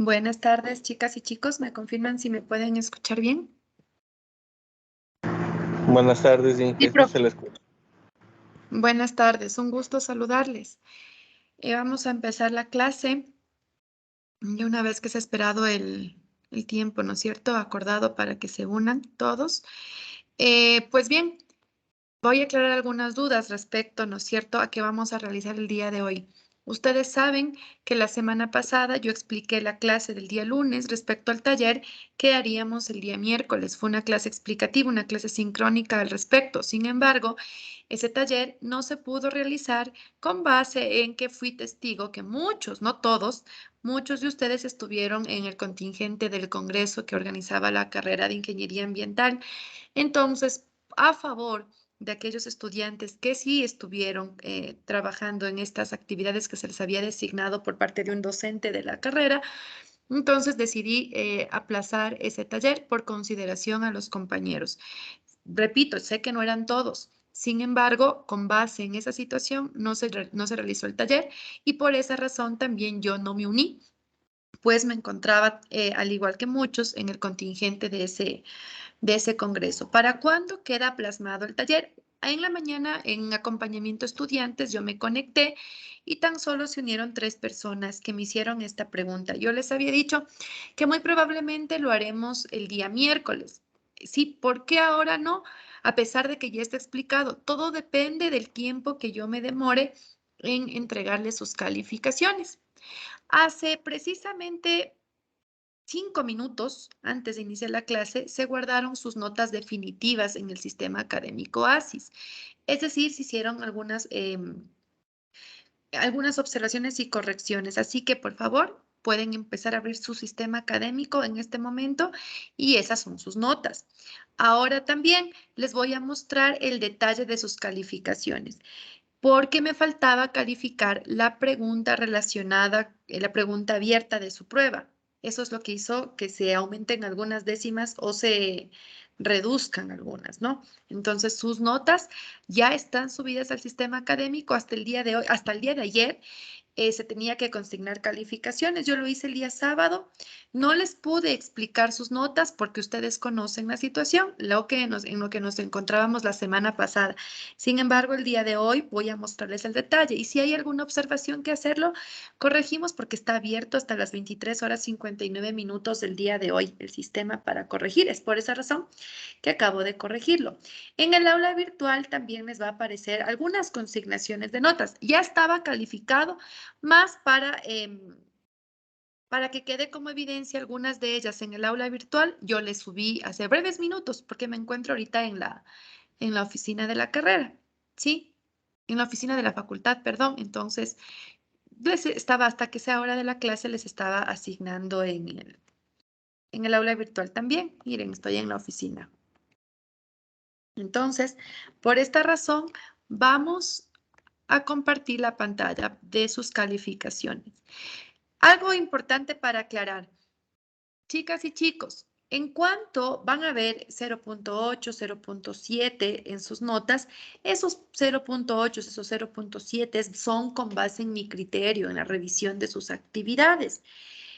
Buenas tardes, chicas y chicos. ¿Me confirman si me pueden escuchar bien? Buenas tardes, Sí, Inge, profe. se la escucha. Buenas tardes, un gusto saludarles. Vamos a empezar la clase y una vez que se ha esperado el tiempo, ¿no es cierto? Acordado para que se unan todos. Pues bien, voy a aclarar algunas dudas respecto, ¿no es cierto?, a qué vamos a realizar el día de hoy. Ustedes saben que la semana pasada yo expliqué la clase del día lunes respecto al taller que haríamos el día miércoles. Fue una clase explicativa, una clase sincrónica al respecto. Sin embargo, ese taller no se pudo realizar con base en que fui testigo que muchos, no todos, muchos de ustedes estuvieron en el contingente del congreso que organizaba la carrera de Ingeniería Ambiental. Entonces, a favor de aquellos estudiantes que sí estuvieron trabajando en estas actividades que se les había designado por parte de un docente de la carrera, entonces decidí aplazar ese taller por consideración a los compañeros. Repito, sé que no eran todos. Sin embargo, con base en esa situación, no se realizó el taller y por esa razón también yo no me uní, pues me encontraba, al igual que muchos, en el contingente de ese congreso. ¿Para cuándo queda plasmado el taller? En la mañana, en acompañamiento a estudiantes, yo me conecté y tan solo se unieron 3 personas que me hicieron esta pregunta. Yo les había dicho que muy probablemente lo haremos el día miércoles. Sí, ¿por qué ahora no? A pesar de que ya está explicado, todo depende del tiempo que yo me demore en entregarles sus calificaciones. Hace precisamente 5 minutos antes de iniciar la clase, se guardaron sus notas definitivas en el sistema académico ASIS. Es decir, se hicieron algunas observaciones y correcciones. Así que, por favor, pueden empezar a abrir su sistema académico en este momento y esas son sus notas. Ahora también les voy a mostrar el detalle de sus calificaciones, porque me faltaba calificar la pregunta relacionada, la pregunta abierta de su prueba. Eso es lo que hizo que se aumenten algunas décimas o se reduzcan algunas, ¿no? Entonces, sus notas ya están subidas al sistema académico hasta el día de hoy, hasta el día de ayer. Se tenía que consignar calificaciones. Yo lo hice el día sábado. No les pude explicar sus notas porque ustedes conocen la situación, en lo que nos encontrábamos la semana pasada. Sin embargo, el día de hoy voy a mostrarles el detalle y si hay alguna observación que hacerlo, corregimos porque está abierto hasta las 23:59 del día de hoy el sistema para corregir. Es por esa razón que acabo de corregirlo. En el aula virtual también les va a aparecer algunas consignaciones de notas. Ya estaba calificado, más para que quede como evidencia algunas de ellas en el aula virtual, yo les subí hace breves minutos porque me encuentro ahorita en la oficina de la carrera, ¿sí? En la oficina de la facultad, perdón. Entonces, les estaba, hasta que sea hora de la clase, les estaba asignando en el aula virtual también. Miren, estoy en la oficina. Entonces, por esta razón, vamos a compartir la pantalla de sus calificaciones. Algo importante para aclarar, chicas y chicos, en cuanto van a ver 0.8, 0.7 en sus notas, esos 0.8, esos 0.7 son con base en mi criterio, en la revisión de sus actividades.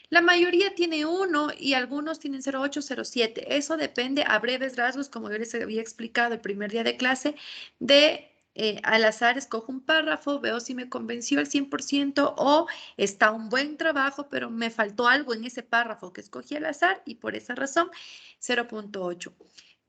La mayoría tiene 1 y algunos tienen 0.8, 0.7. Eso depende a breves rasgos, como yo les había explicado el primer día de clase, de al azar escojo un párrafo, veo si me convenció al 100% o está un buen trabajo, pero me faltó algo en ese párrafo que escogí al azar y por esa razón 0.8.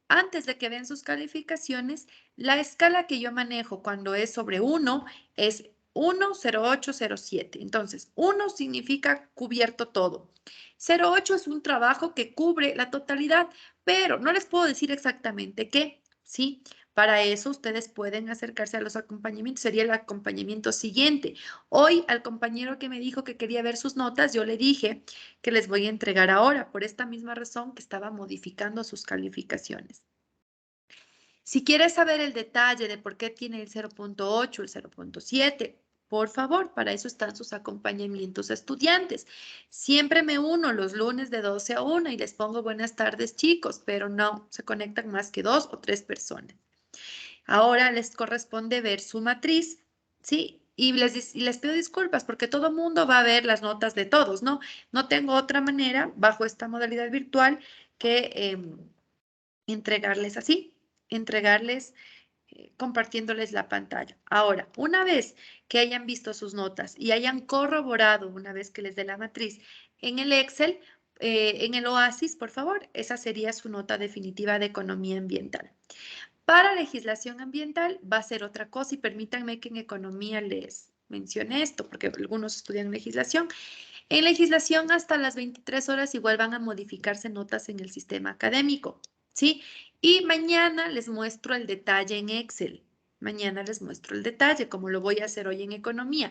Antes de que vean sus calificaciones, la escala que yo manejo cuando es sobre 1 es 1, 0.8, 0.7. Entonces, 1 significa cubierto todo. 0.8 es un trabajo que cubre la totalidad, pero no les puedo decir exactamente qué, ¿sí? Para eso ustedes pueden acercarse a los acompañamientos. Sería el acompañamiento siguiente. Hoy al compañero que me dijo que quería ver sus notas, yo le dije que les voy a entregar ahora, por esta misma razón que estaba modificando sus calificaciones. Si quieres saber el detalle de por qué tiene el 0.8, el 0.7, por favor, para eso están sus acompañamientos a estudiantes. Siempre me uno los lunes de 12 a 1 y les pongo buenas tardes, chicos, pero no se conectan más que 2 o 3 personas. Ahora les corresponde ver su matriz, ¿sí? Y les pido disculpas porque todo el mundo va a ver las notas de todos, ¿no? No tengo otra manera, bajo esta modalidad virtual, que entregarles así, entregarles compartiéndoles la pantalla. Ahora, una vez que hayan visto sus notas y hayan corroborado, una vez que les dé la matriz en el Excel, en el Oasis, por favor, esa sería su nota definitiva de economía ambiental. Para legislación ambiental va a ser otra cosa y permítanme que en economía les mencione esto, porque algunos estudian legislación. En legislación hasta las 23 horas igual van a modificarse notas en el sistema académico, ¿sí? Y mañana les muestro el detalle en Excel. Mañana les muestro el detalle, como lo voy a hacer hoy en economía.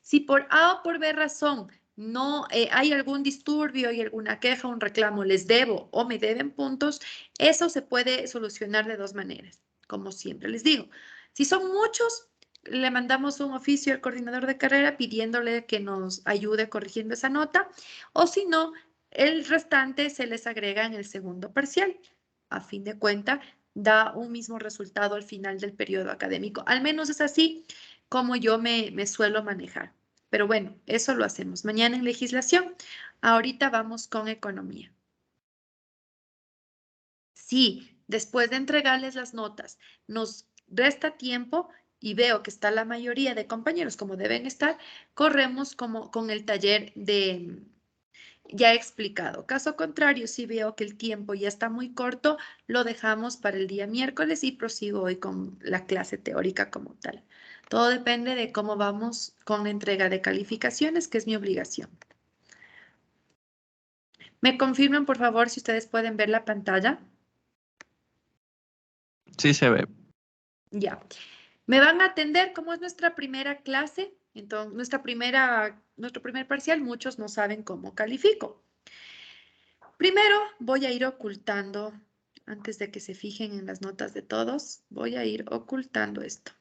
Si por A o por B razón no hay algún disturbio y alguna queja, un reclamo, les debo o me deben puntos, eso se puede solucionar de dos maneras, como siempre les digo. Si son muchos, le mandamos un oficio al coordinador de carrera pidiéndole que nos ayude corrigiendo esa nota, o si no, el restante se les agrega en el segundo parcial. A fin de cuentas, da un mismo resultado al final del periodo académico. Al menos es así como yo me suelo manejar. Pero bueno, eso lo hacemos mañana en legislación. Ahorita vamos con economía. Si después de entregarles las notas nos resta tiempo y veo que está la mayoría de compañeros como deben estar, corremos como con el taller de ya explicado. Caso contrario, si veo que el tiempo ya está muy corto, lo dejamos para el día miércoles y prosigo hoy con la clase teórica como tal. Todo depende de cómo vamos con la entrega de calificaciones, que es mi obligación. ¿Me confirman, por favor, si ustedes pueden ver la pantalla? Sí se ve. Ya. Me van a atender, como es nuestra primera clase, entonces nuestro primer parcial, muchos no saben cómo califico. Primero voy a ir ocultando, antes de que se fijen en las notas de todos, voy a ir ocultando esto.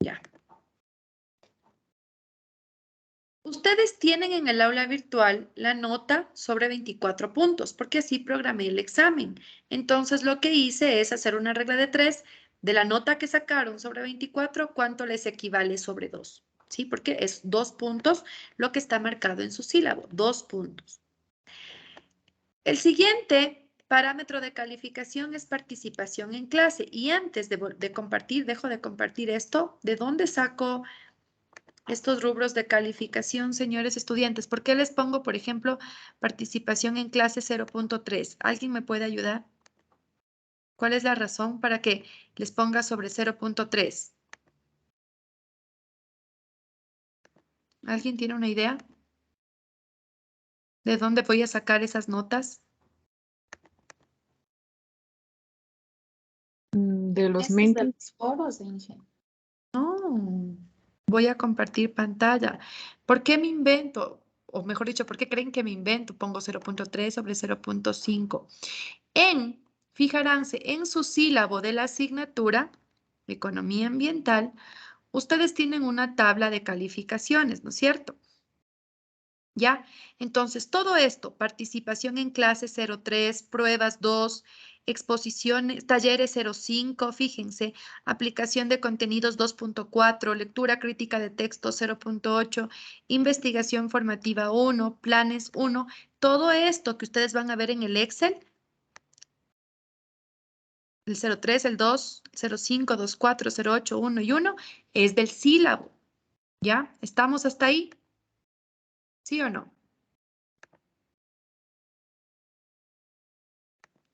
Ya. Ustedes tienen en el aula virtual la nota sobre 24 puntos, porque así programé el examen. Entonces lo que hice es hacer una regla de 3 de la nota que sacaron sobre 24, ¿cuánto les equivale sobre 2? ¿Sí? Porque es 2 puntos lo que está marcado en su sílabo, 2 puntos. El siguiente parámetro de calificación es participación en clase. Y antes de compartir, dejo de compartir esto, ¿de dónde saco estos rubros de calificación, señores estudiantes? ¿Por qué les pongo, por ejemplo, participación en clase 0.3? ¿Alguien me puede ayudar? ¿Cuál es la razón para que les ponga sobre 0.3? ¿Alguien tiene una idea? ¿De dónde voy a sacar esas notas? De los Ese es de Menti. los foros, Inge. No, voy a compartir pantalla. ¿Por qué me invento? O mejor dicho, ¿por qué creen que me invento? Pongo 0.3 sobre 0.5. Fijaránse, en su sílabo de la asignatura, Economía Ambiental, ustedes tienen una tabla de calificaciones, ¿no es cierto? ¿Ya? Entonces, todo esto, participación en clase 03, pruebas 2, exposiciones, talleres 05, fíjense, aplicación de contenidos 2.4, lectura crítica de texto 0.8, investigación formativa 1, planes 1, todo esto que ustedes van a ver en el Excel, el 03, el 2, 05, 24, 08, 1 y 1, es del sílabo. ¿Ya? ¿Estamos hasta ahí? ¿Sí o no?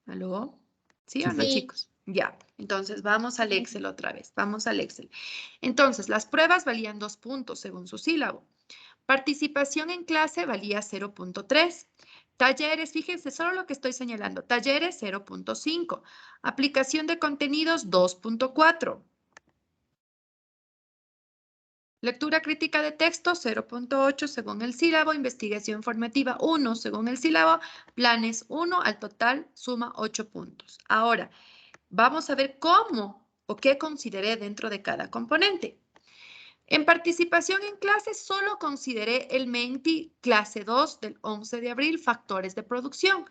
¿Aló? ¿Sí o no, Sí. chicos? Ya. Entonces, vamos al Excel otra vez. Vamos al Excel. Entonces, las pruebas valían 2 puntos según su sílabo. Participación en clase valía 0.3. Talleres, fíjense, solo lo que estoy señalando. Talleres 0.5. Aplicación de contenidos 2.4. Lectura crítica de texto 0.8 según el sílabo, investigación formativa 1 según el sílabo, planes 1, al total suma 8 puntos. Ahora, vamos a ver cómo o qué consideré dentro de cada componente. En participación en clase solo consideré el Menti clase 2 del 11 de abril, factores de producción.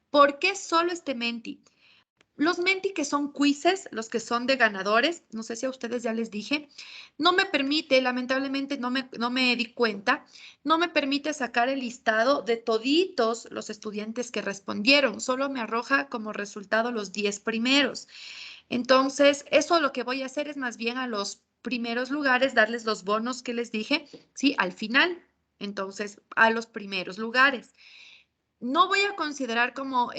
¿Por qué solo este Menti? Los Menti, que son quizzes, los que son de ganadores, no sé si a ustedes ya les dije, no me permite, lamentablemente no me di cuenta, no me permite sacar el listado de toditos los estudiantes que respondieron, solo me arroja como resultado los 10 primeros. Entonces, eso lo que voy a hacer es más bien a los primeros lugares darles los bonos que les dije, ¿sí? Al final, entonces, a los primeros lugares. No voy a considerar como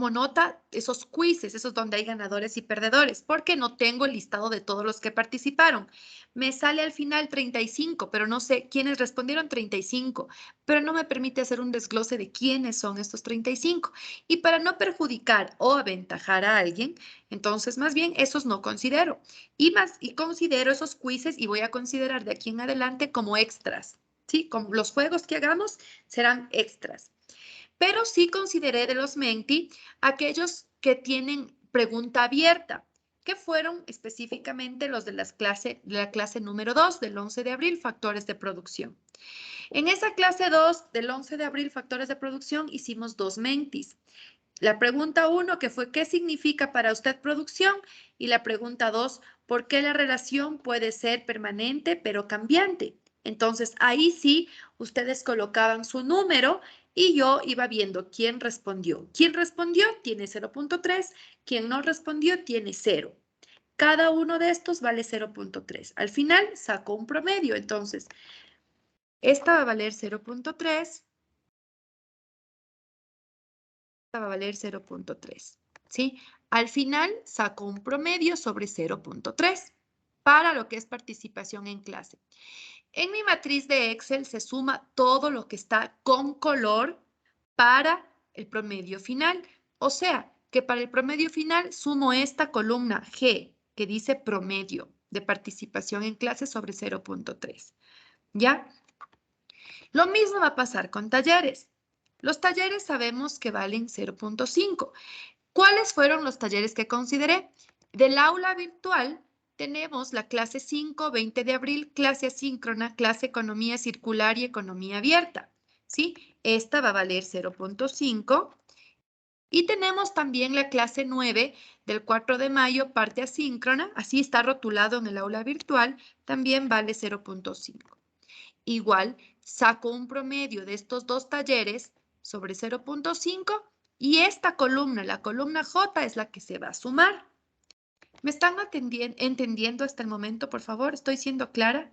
nota esos quizzes, esos donde hay ganadores y perdedores, porque no tengo el listado de todos los que participaron. Me sale al final 35, pero no sé quiénes respondieron 35, pero no me permite hacer un desglose de quiénes son estos 35. Y para no perjudicar o aventajar a alguien, entonces más bien esos no considero. Y considero esos quizzes y voy a considerar de aquí en adelante como extras. ¿Sí? Como los juegos que hagamos serán extras. Pero sí consideré de los Menti aquellos que tienen pregunta abierta, que fueron específicamente los de la clase número 2 del 11 de abril, factores de producción. En esa clase 2 del 11 de abril, factores de producción, hicimos 2 Mentis. La pregunta 1, que fue ¿qué significa para usted producción? Y la pregunta 2, ¿por qué la relación puede ser permanente pero cambiante? Entonces, ahí sí, ustedes colocaban su número y yo iba viendo quién respondió. Quien respondió tiene 0.3, quien no respondió tiene 0. Cada uno de estos vale 0.3. Al final sacó un promedio, entonces, esta va a valer 0.3. Va a valer 0.3, ¿sí? Al final saco un promedio sobre 0.3 para lo que es participación en clase. En mi matriz de Excel se suma todo lo que está con color para el promedio final. O sea, que para el promedio final sumo esta columna G, que dice promedio de participación en clase sobre 0.3. ¿Ya? Lo mismo va a pasar con talleres. Los talleres sabemos que valen 0.5. ¿Cuáles fueron los talleres que consideré? Del aula virtual tenemos la clase 5, 20 de abril, clase asíncrona, clase economía circular y economía abierta. ¿Sí? Esta va a valer 0.5. Y tenemos también la clase 9 del 4 de mayo, parte asíncrona, así está rotulado en el aula virtual, también vale 0.5. Igual, saco un promedio de estos dos talleres sobre 0.5 y esta columna, la columna J, es la que se va a sumar. ¿Me están entendiendo hasta el momento, por favor? ¿Estoy siendo clara?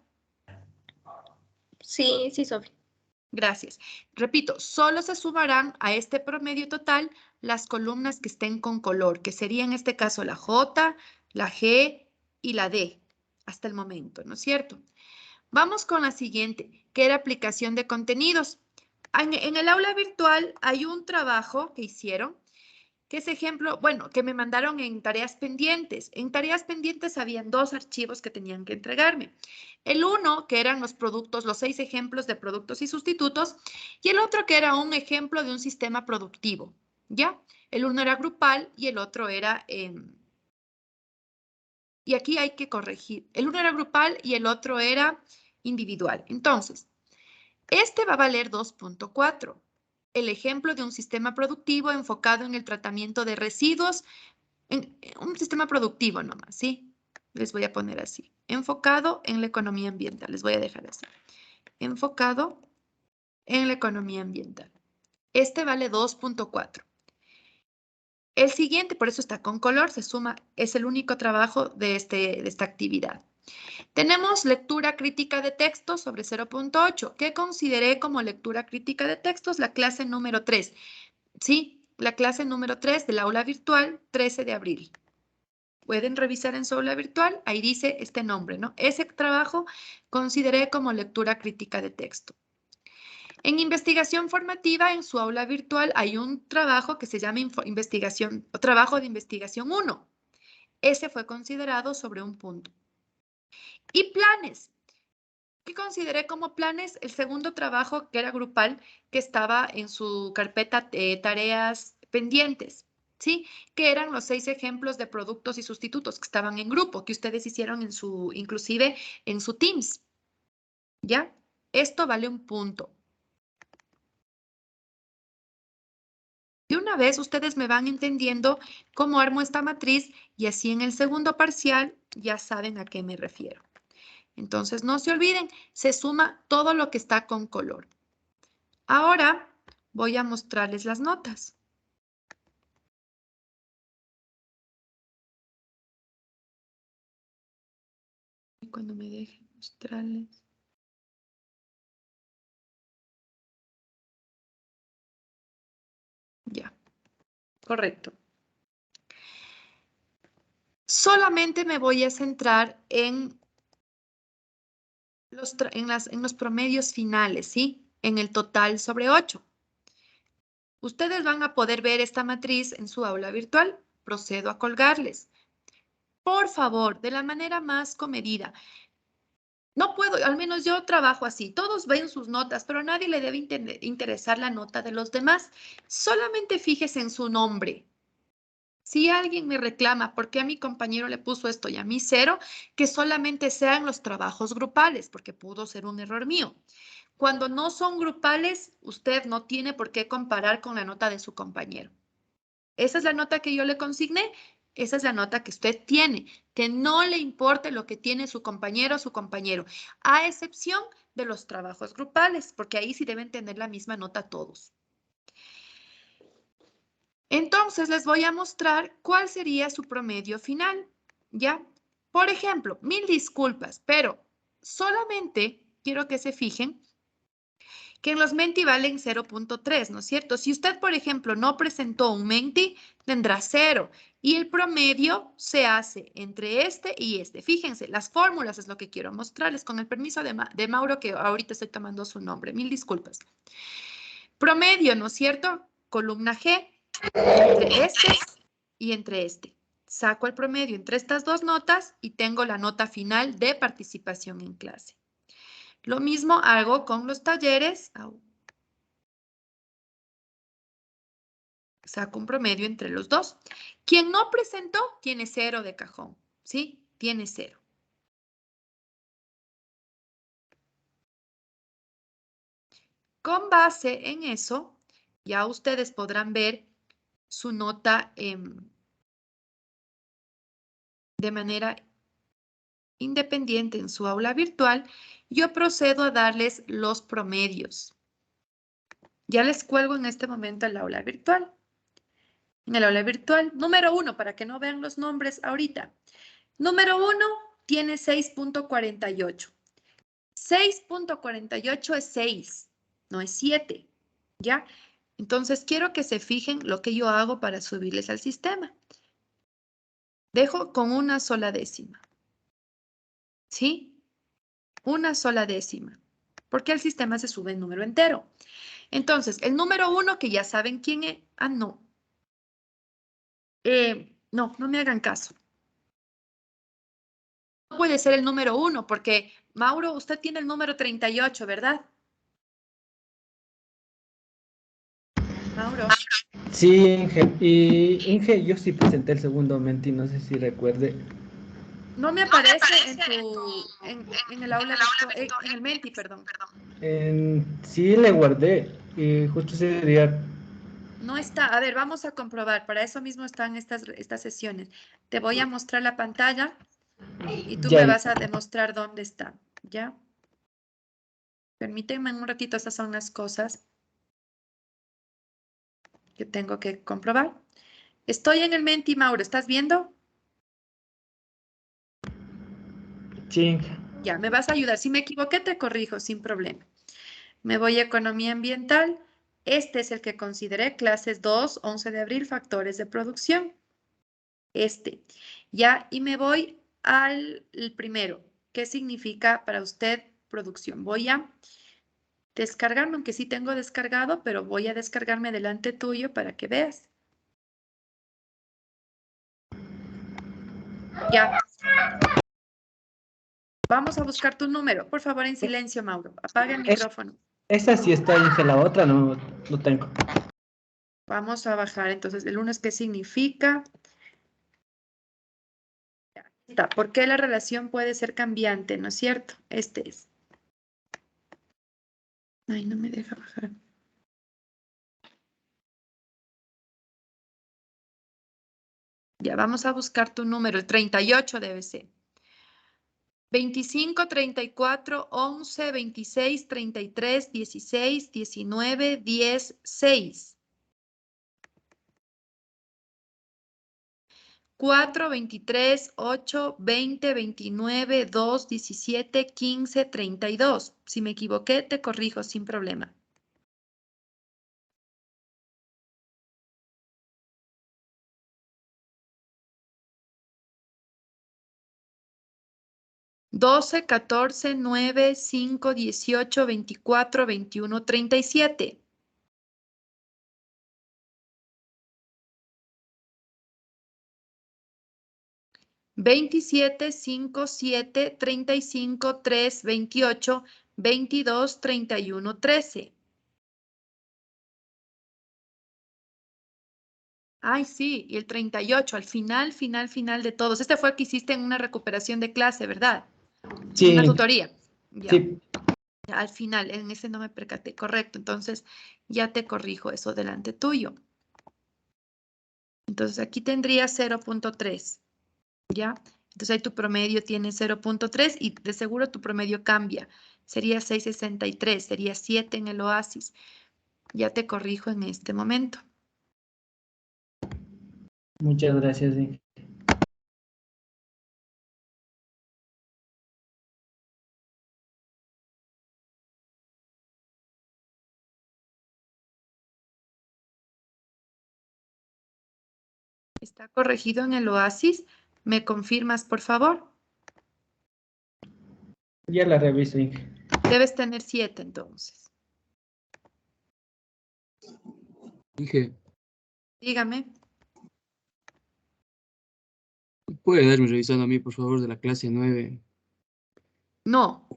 Sí, sí, Sofía. Gracias. Repito, solo se sumarán a este promedio total las columnas que estén con color, que sería en este caso la J, la G y la D, hasta el momento, ¿no es cierto? Vamos con la siguiente, que era aplicación de contenidos. En el aula virtual hay un trabajo que hicieron, que es ejemplo, bueno, que me mandaron en tareas pendientes. En tareas pendientes habían 2 archivos que tenían que entregarme. El uno, que eran los productos, los 6 ejemplos de productos y sustitutos, y el otro que era un ejemplo de un sistema productivo, ¿ya? El uno era grupal y el otro era... y aquí hay que corregir. El uno era grupal y el otro era individual. Entonces, este va a valer 2.4. El ejemplo de un sistema productivo enfocado en el tratamiento de residuos, en un sistema productivo nomás, ¿sí? Les voy a poner así. Enfocado en la economía ambiental. Les voy a dejar así. Enfocado en la economía ambiental. Este vale 2.4. El siguiente, por eso está con color, se suma, es el único trabajo de esta actividad. Tenemos lectura crítica de textos sobre 0.8, que consideré como lectura crítica de textos la clase número 3. Sí, la clase número 3 del aula virtual, 13 de abril. Pueden revisar en su aula virtual, ahí dice este nombre, ¿no? Ese trabajo consideré como lectura crítica de texto. En investigación formativa, en su aula virtual, hay un trabajo que se llama trabajo de investigación 1. Ese fue considerado sobre un punto. Y planes, que consideré como planes el segundo trabajo que era grupal, que estaba en su carpeta tareas pendientes, ¿sí? Que eran los 6 ejemplos de productos y sustitutos que estaban en grupo, que ustedes hicieron inclusive en su Teams, ¿ya? Esto vale un punto. una vez ustedes me van entendiendo cómo armo esta matriz y así en el segundo parcial ya saben a qué me refiero. Entonces, no se olviden, se suma todo lo que está con color. Ahora voy a mostrarles las notas. Y cuando me dejen mostrarles. Ya, correcto. Solamente me voy a centrar en los promedios finales, ¿sí? En el total sobre 8. Ustedes van a poder ver esta matriz en su aula virtual. Procedo a colgarles. Por favor, de la manera más comedida. No puedo, al menos yo trabajo así. Todos ven sus notas, pero a nadie le debe interesar la nota de los demás. Solamente fíjese en su nombre. Si alguien me reclama por qué a mi compañero le puso esto y a mí 0, que solamente sean los trabajos grupales, porque pudo ser un error mío. Cuando no son grupales, usted no tiene por qué comparar con la nota de su compañero. Esa es la nota que yo le consigné, esa es la nota que usted tiene, que no le importe lo que tiene su compañero o su compañero, a excepción de los trabajos grupales, porque ahí sí deben tener la misma nota todos. Entonces les voy a mostrar cuál sería su promedio final, ¿ya? Por ejemplo, 1000 disculpas, pero solamente quiero que se fijen que en los Menti valen 0.3, ¿no es cierto? Si usted, por ejemplo, no presentó un Menti, tendrá 0. Y el promedio se hace entre este y este. Fíjense, las fórmulas es lo que quiero mostrarles, con el permiso de Mauro, que ahorita estoy tomando su nombre. 1000 disculpas. Promedio, ¿no es cierto? Columna G, entre este y entre este. Saco el promedio entre estas dos notas y tengo la nota final de participación en clase. Lo mismo hago con los talleres. Saco un promedio entre los dos. Quien no presentó tiene 0 de cajón, ¿sí? Tiene 0. Con base en eso, ya ustedes podrán ver su nota de manera independiente en su aula virtual. Yo procedo a darles los promedios. Ya les cuelgo en este momento el aula virtual. En el aula virtual, número 1, para que no vean los nombres ahorita. Número 1 tiene 6.48. 6.48 es 6, no es 7, ¿ya? Entonces, quiero que se fijen lo que yo hago para subirles al sistema. Dejo con una sola décima, ¿sí? Una sola décima, porque al sistema se sube el número entero. Entonces, el número 1, que ya saben quién es. Ah, no. No me hagan caso. No puede ser el número 1, porque, Mauro, usted tiene el número 38, ¿verdad? Mauro. Sí, Inge. Y Inge, yo sí presenté el segundo Menti, no sé si recuerde. No me aparece en el aula virtual, en el Menti, perdón. Sí le guardé y justo ese día. No está. A ver, vamos a comprobar. Para eso mismo están estas sesiones. Te voy a mostrar la pantalla y tú me Ya, vas a demostrar dónde está. ¿Ya? Permítanme un ratito, estas son las cosas que tengo que comprobar. Estoy en el Menti, Mauro. ¿Estás viendo? sí, Inge. Ya, me vas a ayudar. Si me equivoqué, te corrijo sin problema. Me voy a Economía Ambiental. Este es el que consideré, clases 2, 11 de abril, factores de producción. Ya, y me voy al primero. ¿Qué significa para usted producción? Voy a descargarme, aunque sí tengo descargado, pero voy a descargarme delante tuyo para que veas. Ya. Vamos a buscar tu número. Por favor, en silencio, Mauro. Apaga el Es- micrófono. Esa sí está, Inge, la otra no tengo. Vamos a bajar. Entonces, el 1 es qué significa. Ya está. ¿Por qué la relación puede ser cambiante? ¿No es cierto? Este es. Ay, no me deja bajar. Ya vamos a buscar tu número, el 38 debe ser. 25, 34, 11, 26, 33, 16, 19, 10, 6. 4, 23, 8, 20, 29, 2, 17, 15, 32. Si me equivoqué, te corrijo sin problema. Doce, 14, 9, 5, 18, 24, 21, 37. 27, 5, 7, 35, 3, 28, 22, 31, 13. Ay, sí, y el 38, al final, final de todos. Este fue el que hiciste en una recuperación de clase, ¿verdad? En una Sí, tutoría. Ya, sí. al final, en ese no me percaté. Correcto, entonces ya te corrijo eso delante tuyo. Entonces aquí tendría 0.3, ¿ya? Entonces ahí tu promedio tiene 0.3 y de seguro tu promedio cambia. Sería 6.63, sería 7 en el Oasis. Ya te corrijo en este momento. Muchas gracias, Inge. ¿Está corregido en el Oasis? ¿Me confirmas, por favor? Ya la reviso, Inge. Debes tener 7 entonces. Dije, Dígame. ¿puede darme revisando a mí, por favor, de la clase 9? No.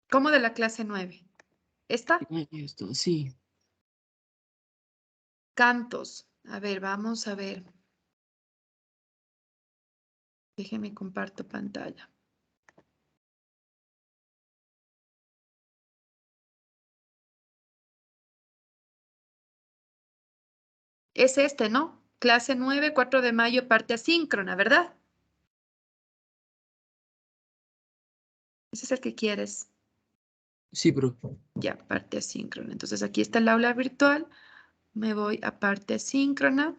¿Cómo de la clase 9? ¿Esta? Ay, esto, sí. Cantos. A ver, vamos a ver. Déjeme comparto pantalla. Es este, ¿no? Clase 9, 4 de mayo, parte asíncrona, ¿verdad? Ese es el que quieres. Sí, profe. Ya, parte asíncrona. Entonces aquí está el aula virtual. Me voy a parte asíncrona.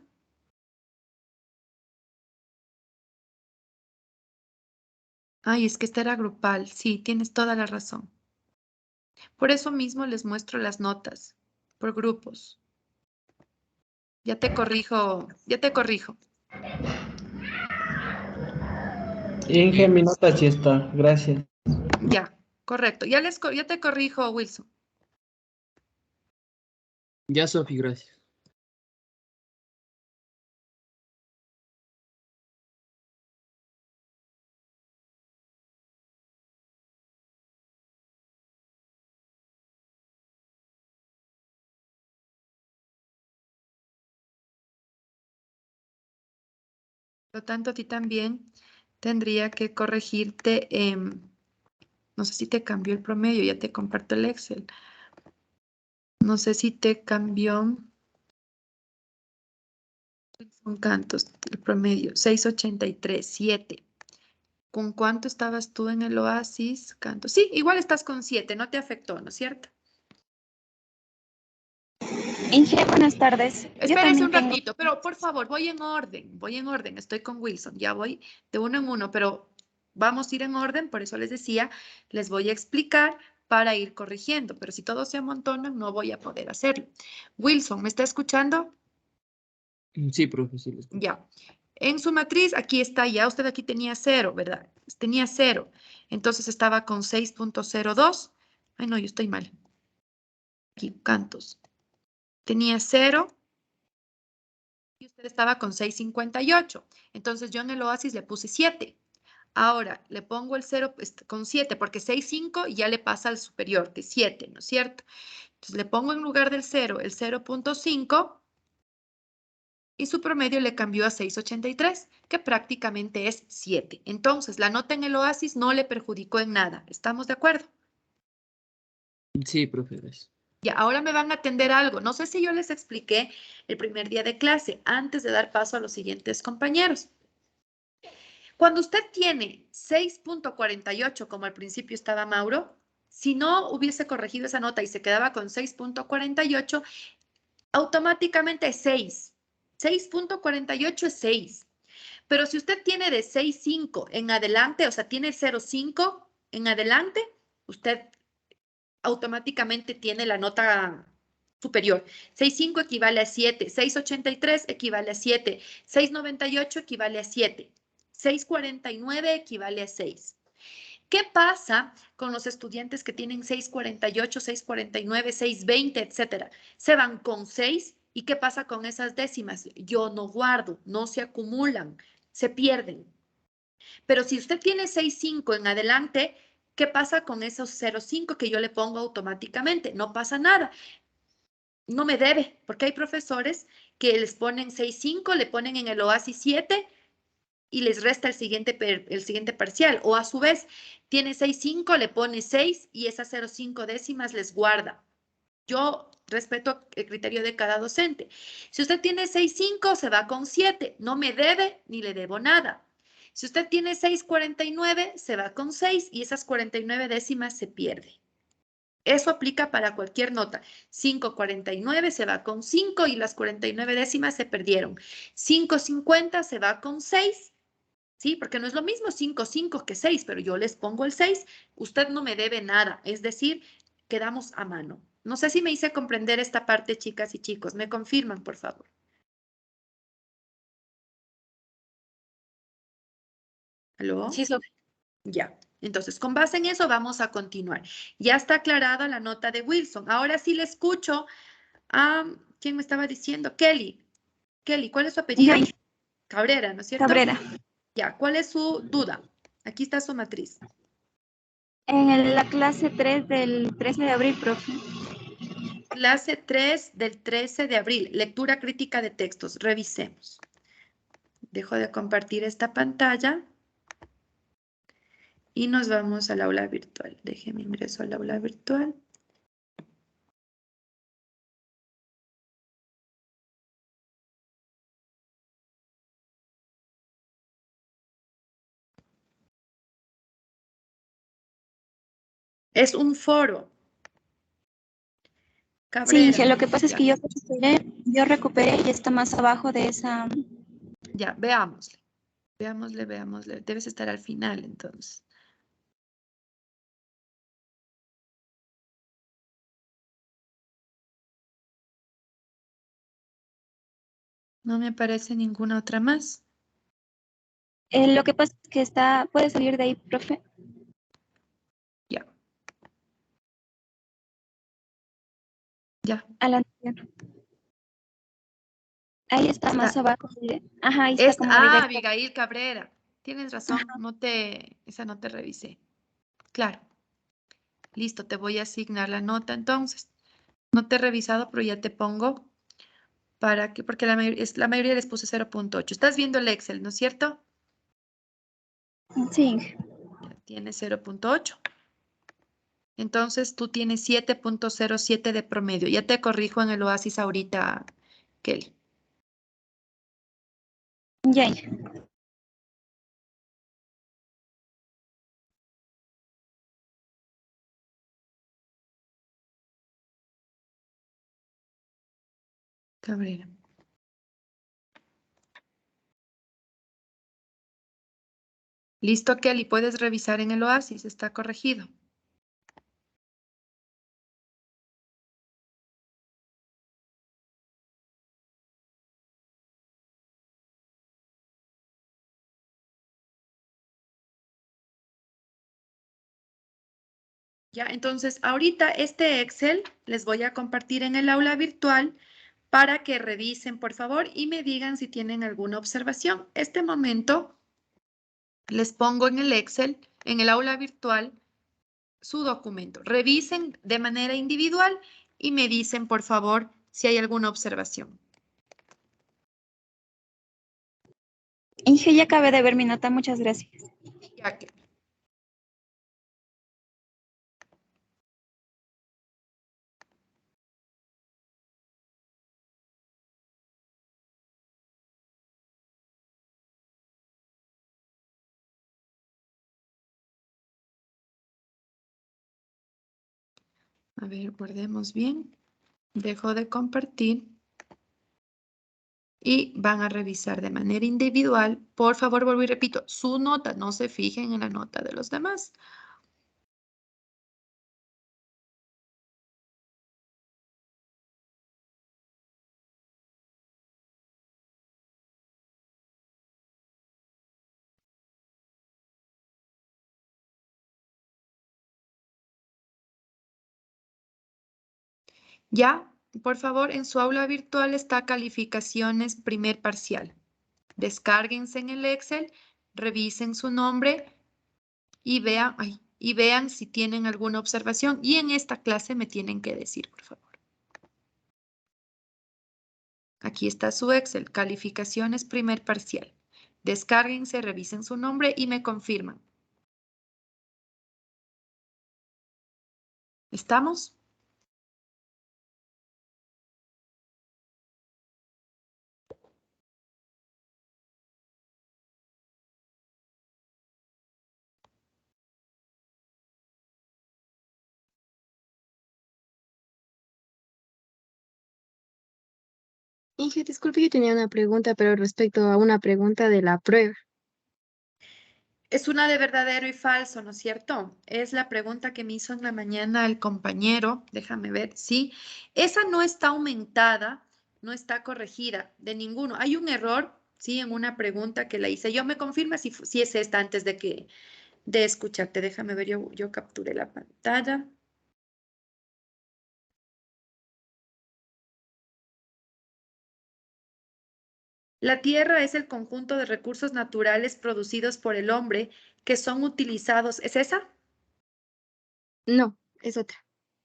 Ay, es que esta era grupal. Sí, tienes toda la razón. Por eso mismo les muestro las notas por grupos. Ya te corrijo, ya te corrijo. Inge, mi nota sí está. Gracias. Ya, correcto. Ya te corrijo, Wilson. Ya, Sofi, gracias. Por lo tanto, a ti también tendría que corregirte. No sé si te cambió el promedio, ya te comparto el Excel. No sé si te cambió. Son cantos, el promedio, 6.83, 7. ¿Con cuánto estabas tú en el Oasis? Canto. Sí, igual estás con 7, no te afectó, ¿no es cierto? Inge, buenas tardes. Yo Espérese también un tengo. ratito, pero por favor, voy en orden, estoy con Wilson, ya voy de uno en uno, pero vamos a ir en orden, por eso les decía, les voy a explicar para ir corrigiendo, pero si todos se amontonan, no voy a poder hacerlo. Wilson, ¿me está escuchando? Sí, profe, sí, lo escucho. Ya. En su matriz, aquí está, ya usted aquí tenía 0, ¿verdad? Tenía 0. Entonces estaba con 6.02. Ay, no, yo estoy mal. Aquí, cantos. Tenía 0 y usted estaba con 6.58. Entonces yo en el Oasis le puse 7. Ahora le pongo el 0 con 7 porque 6.5 ya le pasa al superior, que es 7, ¿no es cierto? Entonces le pongo en lugar del 0 el 0.5 y su promedio le cambió a 6.83, que prácticamente es 7. Entonces, la nota en el Oasis no le perjudicó en nada. ¿Estamos de acuerdo? Sí, profe, gracias. Ya, ahora me van a atender algo. No sé si yo les expliqué el primer día de clase, antes de dar paso a los siguientes compañeros. Cuando usted tiene 6.48, como al principio estaba Mauro, si no hubiese corregido esa nota y se quedaba con 6.48, automáticamente es 6. 6.48 es 6. Pero si usted tiene de 6.5 en adelante, o sea, tiene 0.5 en adelante, usted automáticamente tiene la nota superior. 6.5 equivale a 7, 6.83 equivale a 7, 6.98 equivale a 7, 6.49 equivale a 6. ¿Qué pasa con los estudiantes que tienen 6.48, 6.49, 6.20, etcétera? Se van con 6 y ¿qué pasa con esas décimas? Yo no guardo, no se acumulan, se pierden. Pero si usted tiene 6.5 en adelante, ¿qué pasa con esos 0.5 que yo le pongo automáticamente? No pasa nada. No me debe, porque hay profesores que les ponen 6.5, le ponen en el OASI 7 y les resta el siguiente parcial. O a su vez, tiene 6.5, le pone 6 y esas 0.5 décimas les guarda. Yo respeto el criterio de cada docente. Si usted tiene 6.5, se va con 7. No me debe ni le debo nada. Si usted tiene 6.49, se va con 6 y esas 49 décimas se pierde. Eso aplica para cualquier nota. 5.49 se va con 5 y las 49 décimas se perdieron. 5.50 se va con 6, ¿sí? Porque no es lo mismo 5.5 que 6, pero yo les pongo el 6. Usted no me debe nada, es decir, quedamos a mano. No sé si me hice comprender esta parte, chicas y chicos. ¿Me confirman, por favor? ¿Aló? Sí, Sofi. Ya. Entonces, con base en eso vamos a continuar. Ya está aclarada la nota de Wilson. Ahora sí le escucho a... ¿Quién me estaba diciendo? Kelly. Kelly, ¿cuál es su apellido? Ya, Cabrera, ¿no es cierto? Cabrera. Ya, ¿cuál es su duda? Aquí está su matriz. La clase 3 del 13 de abril, profe. Clase 3 del 13 de abril. Lectura crítica de textos. Revisemos. Dejo de compartir esta pantalla y nos vamos al aula virtual. Déjeme ingreso al aula virtual. Es un foro. Sí, Cabrera. Inge, lo que pasa es Ya, que yo recuperé y está más abajo de esa. ya, veámosle. Veámosle, veámosle. Debes estar al final, entonces. No me aparece ninguna otra más. Lo que pasa es que puede salir de ahí, profe, Ya, ya. a la anterior. Ahí está más Está. abajo. Ajá, ahí está como directo. Abigail Cabrera. Tienes razón, esa no te revisé. Claro, listo, te voy a asignar la nota entonces. No te he revisado, pero ya te pongo para que, porque la mayoría les puse 0.8. Estás viendo el Excel, ¿no es cierto? Sí, Inge. Ya tienes 0.8. Entonces tú tienes 7.07 de promedio. Ya te corrijo en el Oasis ahorita, Kelly. Ya, Inge. Cabrera. Listo, Kelly, puedes revisar en el Oasis, está corregido. Ya, entonces ahorita este Excel les voy a compartir en el aula virtual para que revisen, por favor, y me digan si tienen alguna observación. Este momento les pongo en el Excel, en el aula virtual, su documento. Revisen de manera individual y me dicen, por favor, si hay alguna observación. Inge, ya acabé de ver mi nota, muchas gracias. Ya que A ver, guardemos bien. Dejo de compartir. Y van a revisar de manera individual. Por favor, vuelvo y repito, su nota. No se fijen en la nota de los demás. Ya, por favor, en su aula virtual está calificaciones primer parcial. Descárguense en el Excel, revisen su nombre y vean si tienen alguna observación. Y en esta clase me tienen que decir, por favor. Aquí está su Excel, calificaciones primer parcial. Descárguense, revisen su nombre y me confirman. ¿Estamos? Inge, disculpe, yo tenía una pregunta, pero respecto a una pregunta de la prueba. Es una de verdadero y falso, ¿no es cierto? Es la pregunta que me hizo en la mañana el compañero. Déjame ver, sí. Esa no está aumentada, no está corregida de ninguno. Hay un error, sí, en una pregunta que la hice. Yo me confirma si es esta antes de escucharte. Déjame ver, yo capturé la pantalla. La tierra es el conjunto de recursos naturales producidos por el hombre que son utilizados. ¿Es esa? No, es otra.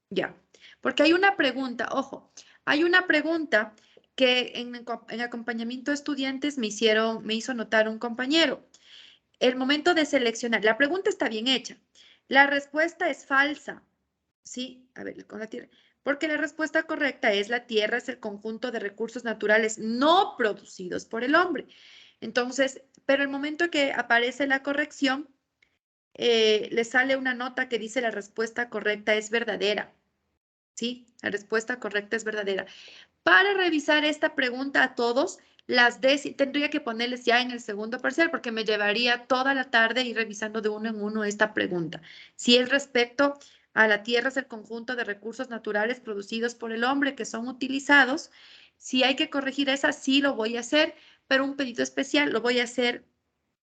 Ya, porque hay una pregunta, ojo, hay una pregunta que en acompañamiento de estudiantes me hizo notar un compañero. El momento de seleccionar, la pregunta está bien hecha. La respuesta es falsa. Sí, a ver, con la tierra. Porque la respuesta correcta es la tierra es el conjunto de recursos naturales no producidos por el hombre. Entonces, pero el momento que aparece la corrección, le sale una nota que dice la respuesta correcta es verdadera. Sí, la respuesta correcta es verdadera. Para revisar esta pregunta a todos, tendría que ponerles ya en el segundo parcial porque me llevaría toda la tarde ir revisando de uno en uno esta pregunta. Si es respecto a la tierra, es el conjunto de recursos naturales producidos por el hombre que son utilizados. Si hay que corregir esa, sí lo voy a hacer, pero un pedido especial lo voy a hacer.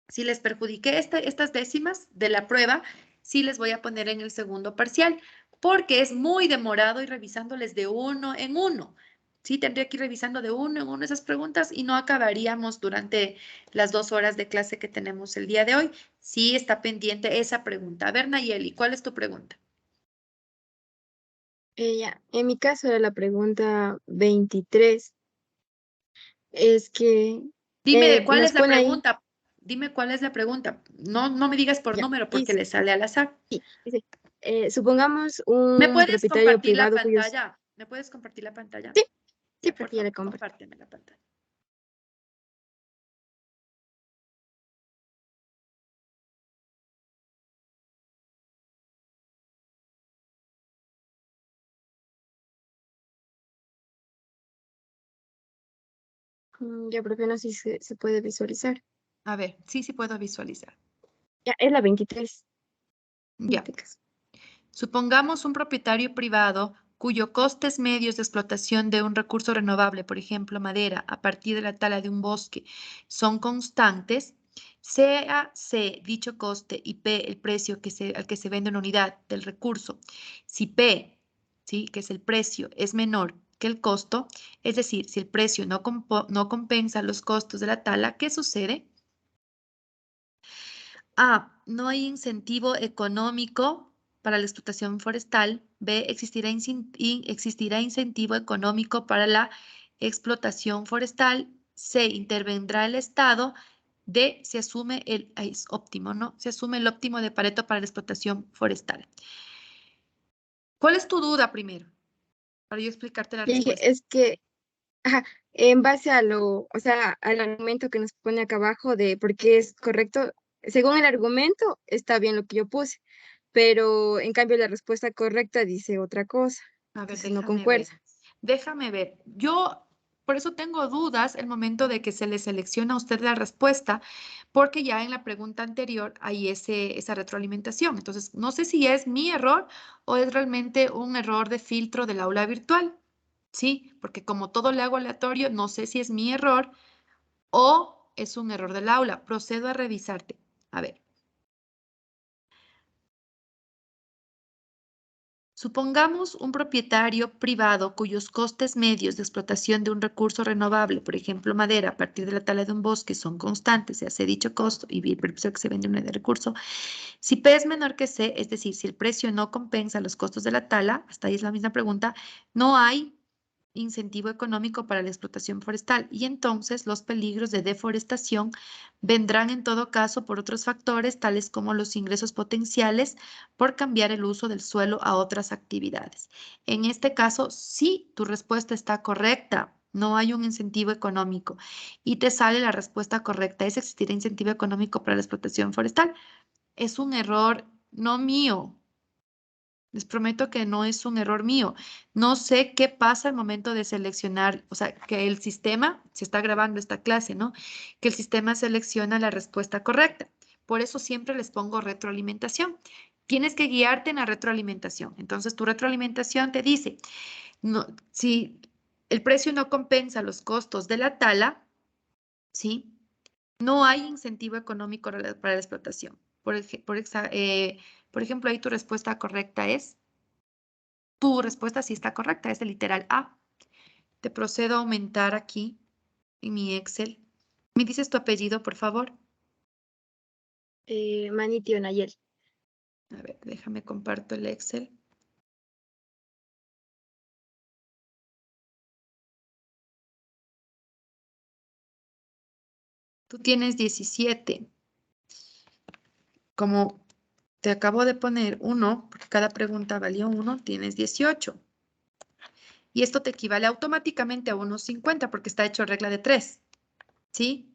Si les perjudiqué estas décimas de la prueba, sí les voy a poner en el segundo parcial, porque es muy demorado ir revisándoles de uno en uno. Sí, tendría que ir revisando de uno en uno esas preguntas y no acabaríamos durante las 2 horas de clase que tenemos el día de hoy. Sí está pendiente esa pregunta. A ver, Nayeli, ¿cuál es tu pregunta? Ya, en mi caso era la pregunta 23. Es que Dime de cuál es nos la pone ahí, pregunta. Dime cuál es la pregunta. No, no me digas por ya, número porque dice, le sale al azar. sí, dice, supongamos ¿Me un puedes propietario compartir la privado cuyos... pantalla? ¿Me puedes compartir la pantalla? Sí, sí, Ya, por porque ya le favor, compartí. compárteme la pantalla. Ya, profe, no sé si se puede visualizar. A ver, sí, sí puedo visualizar. Ya, es la 23, en Ya. este caso. Supongamos un propietario privado cuyo costes medios de explotación de un recurso renovable, por ejemplo, madera, a partir de la tala de un bosque, son constantes, sea C, dicho coste, y P, el precio al que se vende una unidad del recurso. Si P, ¿sí? que es el precio, es menor que el costo, es decir, si el precio no compensa los costos de la tala, ¿qué sucede? A, no hay incentivo económico para la explotación forestal. B, existirá incentivo económico para la explotación forestal. C, intervendrá el Estado. D, es óptimo, ¿no? Se asume el óptimo de Pareto para la explotación forestal. ¿Cuál es tu duda primero? Para yo explicarte la Y dije, respuesta. es que, ajá, en base a o sea, al argumento que nos pone acá abajo de por qué es correcto, según el argumento, está bien lo que yo puse, pero en cambio la respuesta correcta dice otra cosa. A ver, Entonces no déjame ver. concuerda. Déjame ver. Yo por eso tengo dudas el momento de que se le selecciona a usted la respuesta, porque ya en la pregunta anterior hay esa retroalimentación. Entonces, no sé si es mi error o es realmente un error de filtro del aula virtual. Sí, porque como todo le hago aleatorio, no sé si es mi error o es un error del aula. Procedo a revisarte. A ver. Supongamos un propietario privado cuyos costes medios de explotación de un recurso renovable, por ejemplo, madera, a partir de la tala de un bosque, son constantes, se hace dicho costo y el precio que se vende un recurso. Si P es menor que C, es decir, si el precio no compensa los costos de la tala, hasta ahí es la misma pregunta, no hay incentivo económico para la explotación forestal y entonces los peligros de deforestación vendrán en todo caso por otros factores tales como los ingresos potenciales por cambiar el uso del suelo a otras actividades. En este caso, sí, tu respuesta está correcta. No hay un incentivo económico y te sale la respuesta correcta. ¿Es existir incentivo económico para la explotación forestal? Es un error no mío. Les prometo que no es un error mío. No sé qué pasa al momento de seleccionar, o sea, que el sistema, se está grabando esta clase, ¿no? Que el sistema selecciona la respuesta correcta. Por eso siempre les pongo retroalimentación. Tienes que guiarte en la retroalimentación. Entonces, tu retroalimentación te dice, no, si el precio no compensa los costos de la tala, ¿sí? No hay incentivo económico para la explotación. Por ejemplo, ahí tu respuesta correcta es... Tu respuesta sí está correcta, es el literal A. Te procedo a aumentar aquí en mi Excel. ¿Me dices tu apellido, por favor? Manitio Nayel. A ver, déjame comparto el Excel. Tú tienes 17. Como te acabo de poner 1, porque cada pregunta valió 1, tienes 18. Y esto te equivale automáticamente a 1,50 porque está hecho regla de 3. ¿Sí?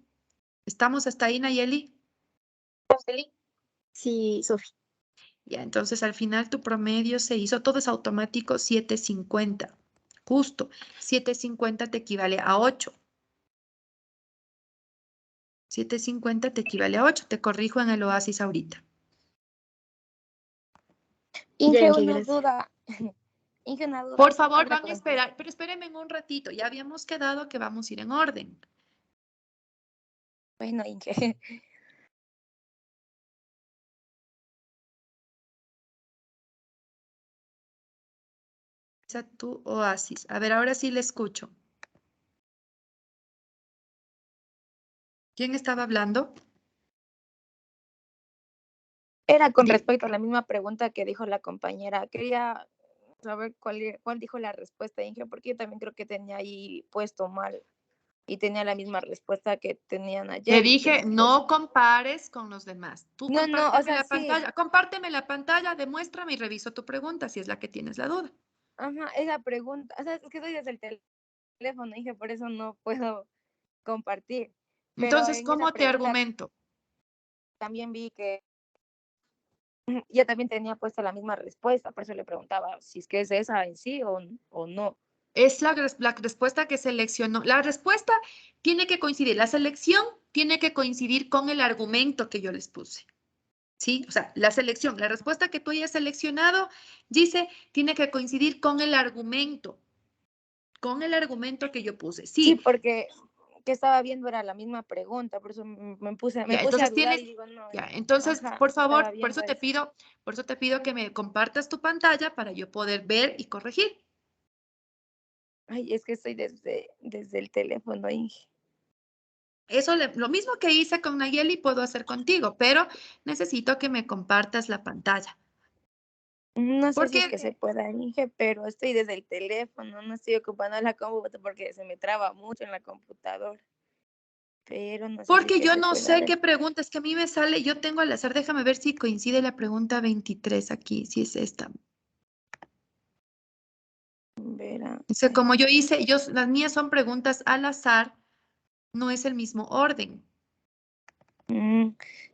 ¿Estamos hasta ahí, Nayeli? Sí, Sofi. Ya, entonces al final tu promedio se hizo, todo es automático, 7,50. Justo, 7,50 te equivale a 8. 7,50 te equivale a 8. Te corrijo en el Oasis ahorita. Ya, Inge, Inge, una gracias. duda. Inge, una duda. Por favor, Habla van a con- esperar, pero espérenme en un ratito. Ya habíamos quedado que vamos a ir en orden. Bueno, Inge. Esa tu Oasis. A ver, ahora sí le escucho. ¿Quién estaba hablando? Era con Di- respecto a la misma pregunta que dijo la compañera. Quería saber cuál dijo la respuesta, Inge, porque yo también creo que tenía ahí puesto mal y tenía la misma respuesta que tenían Te ayer. dije, no compares con los demás. Tú No, no, o compárteme sea, la sí. pantalla. Compárteme la pantalla, demuéstrame y reviso tu pregunta si es la que tienes la duda. Ajá, esa pregunta. O sea, es que estoy desde el teléfono, Inge, por eso no puedo compartir. Pero Entonces, en esa ¿cómo te pregunta argumento? también vi que yo también tenía puesta la misma respuesta, por eso le preguntaba si es que es esa en sí o no. Es la respuesta que seleccionó. La respuesta tiene que coincidir, la selección tiene que coincidir con el argumento que yo les puse. ¿Sí? O sea, la selección, la respuesta que tú hayas seleccionado, dice, tiene que coincidir con el argumento que yo puse. Sí, Sí, porque que estaba viendo era la misma pregunta, por eso me ya, puse a entonces dudar tienes, y digo, no, ya, entonces, ajá, por estaba favor, viendo eso. por eso te pido que me compartas tu pantalla para yo poder ver y corregir. Ay, es que estoy desde el teléfono, Inge. Eso lo mismo que hice con Nayeli puedo hacer contigo, pero necesito que me compartas la pantalla. No sé si Porque es que se pueda, Inge, pero estoy desde el teléfono, no estoy ocupando la computadora porque se me traba mucho en la computadora. Pero no sé si es Porque que yo se no pueda sé ver. qué preguntas que a mí me sale, yo tengo al azar, déjame ver si coincide la pregunta 23 aquí, si es esta. Verá. O sea, como yo hice, las mías son preguntas al azar, no es el mismo orden.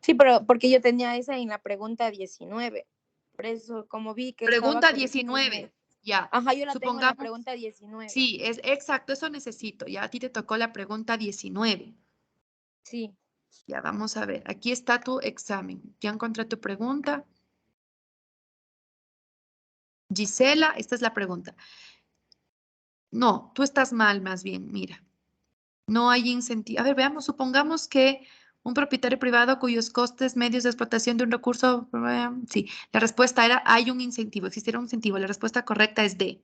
Sí, pero porque yo tenía esa en la pregunta 19. Por eso, como vi que Pregunta estaba 19. Ya. Ajá, yo la tengo en la Supongamos. pregunta 19. Sí, es exacto, eso necesito. Ya a ti te tocó la pregunta 19. Sí. Ya vamos a ver. Aquí está tu examen. Ya encontré tu pregunta. Gisela, esta es la pregunta. No, tú estás mal más bien, mira. No hay incentivo. A ver, veamos, supongamos que un propietario privado cuyos costes medios de explotación de un recurso, sí, la respuesta era hay un incentivo, existiera un incentivo. La respuesta correcta es D.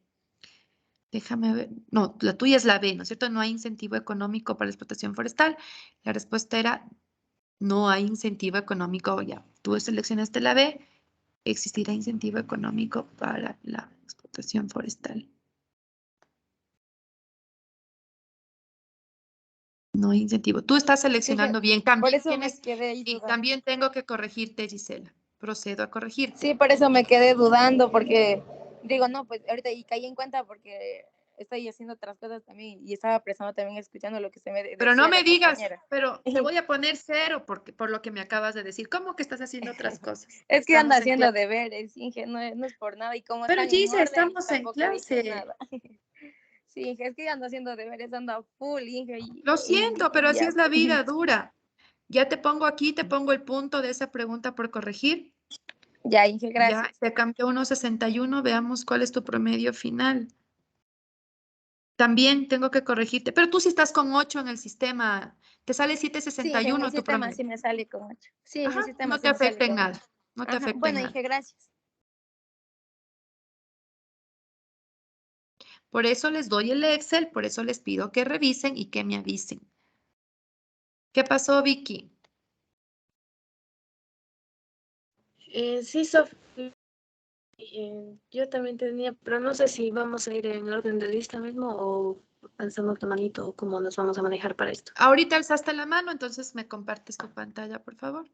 Déjame ver. No, la tuya es la B, ¿no es cierto? No hay incentivo económico para la explotación forestal. La respuesta era no hay incentivo económico. Ya, tú seleccionaste la B. Existirá incentivo económico para la explotación forestal. No hay incentivo. Tú estás seleccionando bien. Por También eso me tienes, quedé ahí y dudando. también tengo que corregirte, Gisela. Procedo a corregirte. Sí, por eso me quedé dudando, porque digo, no, pues ahorita y caí en cuenta porque estoy haciendo otras cosas también y estaba prestando también escuchando lo que se me Pero no decía me la digas, compañera. pero te voy a poner 0 por lo que me acabas de decir. ¿Cómo que estás haciendo otras cosas? Es que ando Estamos en haciendo clase. deberes, Inge, no es por nada y como Pero están en Gisa, orden, estamos en tampoco dije clase. nada. Sí, Inge, es que ando haciendo deberes, ando a full, Inge, Lo siento, pero y así ya. es la vida dura. Ya te pongo aquí, te pongo el punto de esa pregunta por corregir. Ya, Inge, Ya, gracias. te cambió 1,61. Veamos cuál es tu promedio final. También tengo que corregirte, pero tú sí estás con 8 en el sistema. Te sale Sí, Inge, en mi 7,61 tu sistema sí promedio. me sale con 8. Sí, en Ajá, mi sistema no te sí me sale afecta en con 8. nada. No te Ajá, afecta en bueno, nada. Inge, gracias. Por eso les doy el Excel, por eso les pido que revisen y que me avisen. ¿Qué pasó, Vicky? Sí, Sofi, yo también tenía, pero no sé si vamos a ir en orden de lista mismo o alzando tu manito o cómo nos vamos a manejar para esto. Ahorita alzaste la mano, entonces me compartes tu pantalla, por favor.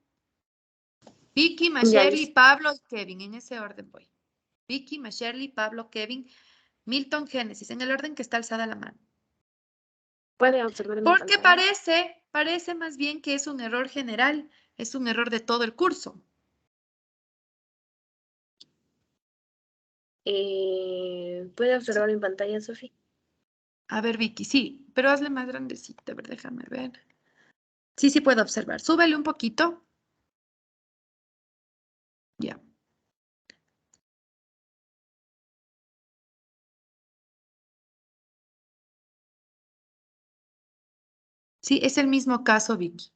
Vicky, Ya, Masherly, Pablo y Kevin, en ese orden voy. Vicky, Masherly, Pablo, Kevin, Milton, Génesis, en el orden que está alzada la mano. puede observar mi Porque pantalla. parece más bien que es un error general, es un error de todo el curso. ¿Puede observar mi pantalla, Sofi? A ver, Vicky, sí, pero hazle más grandecita, a ver, déjame ver. Sí, sí puedo observar. Súbele un poquito. Ya. Sí, es el mismo caso, Vicky.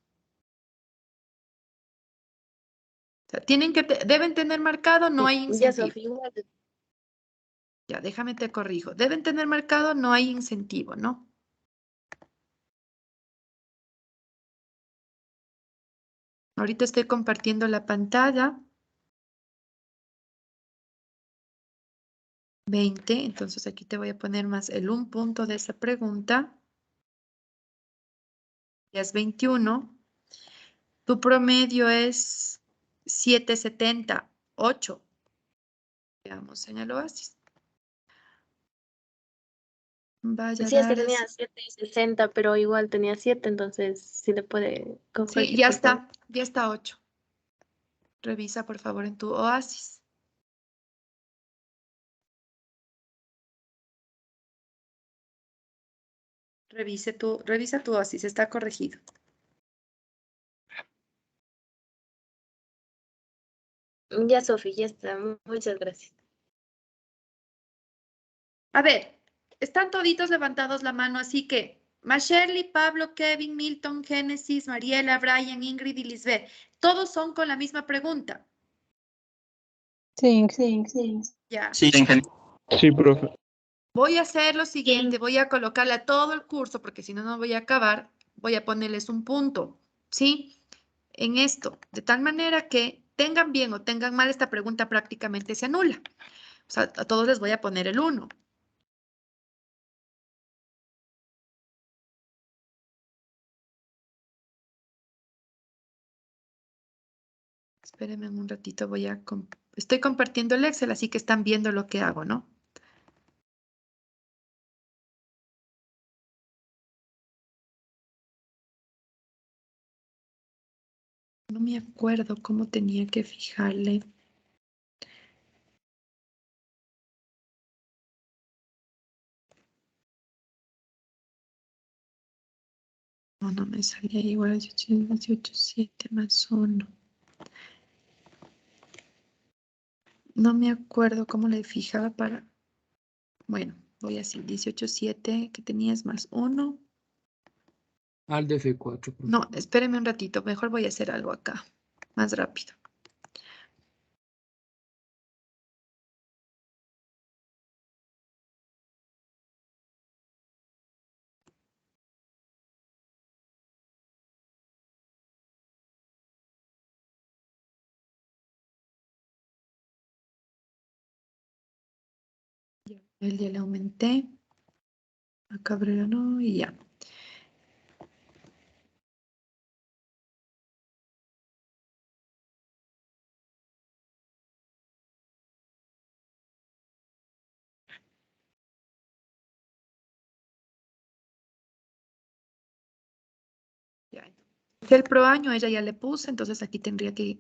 O sea, deben tener marcado, no hay Ya, incentivo. Sofi, igual. Ya, déjame te corrijo. Deben tener marcado, no hay incentivo, ¿no? Ahorita estoy compartiendo la pantalla. 20, entonces aquí te voy a poner más el un punto de esa pregunta. Ya es 21. Tu promedio es 7,78. Veamos en el Oasis. Sí, es que Valladares. tenía 7,60, pero igual tenía 7, entonces sí le puede Sí, compartir, por favor. ya está 8. Revisa por favor en tu Oasis. Revisa tu Oasis, está corregido. Ya, Sofi, ya está. Muchas gracias. A ver, están toditos levantados la mano, así que Masherly, Pablo, Kevin, Milton, Génesis, Mariela, Brian, Ingrid y Lisbeth, todos son con la misma pregunta. Sí, sí, sí. Ya. Sí, sí, profe. Voy a hacer lo Bien. siguiente, voy a colocarle a todo el curso, porque si no, no voy a acabar, voy a ponerles un punto, ¿sí? En esto, de tal manera que tengan bien o tengan mal, esta pregunta prácticamente se anula. O sea, a todos les voy a poner el 1. Espérenme un ratito, estoy compartiendo el Excel, así que están viendo lo que hago, ¿no? No me acuerdo cómo tenía que fijarle. No, no me salía igual 18, 7 más 1. No me acuerdo cómo le fijaba para... Bueno, voy así, 18, 7 que tenías más 1. Al de F4. No, espéreme un ratito, mejor voy a hacer algo acá, más rápido. Ya le aumenté. A Cabrera no, y ya. Ya. El pro año ella ya le puse, entonces aquí tendría que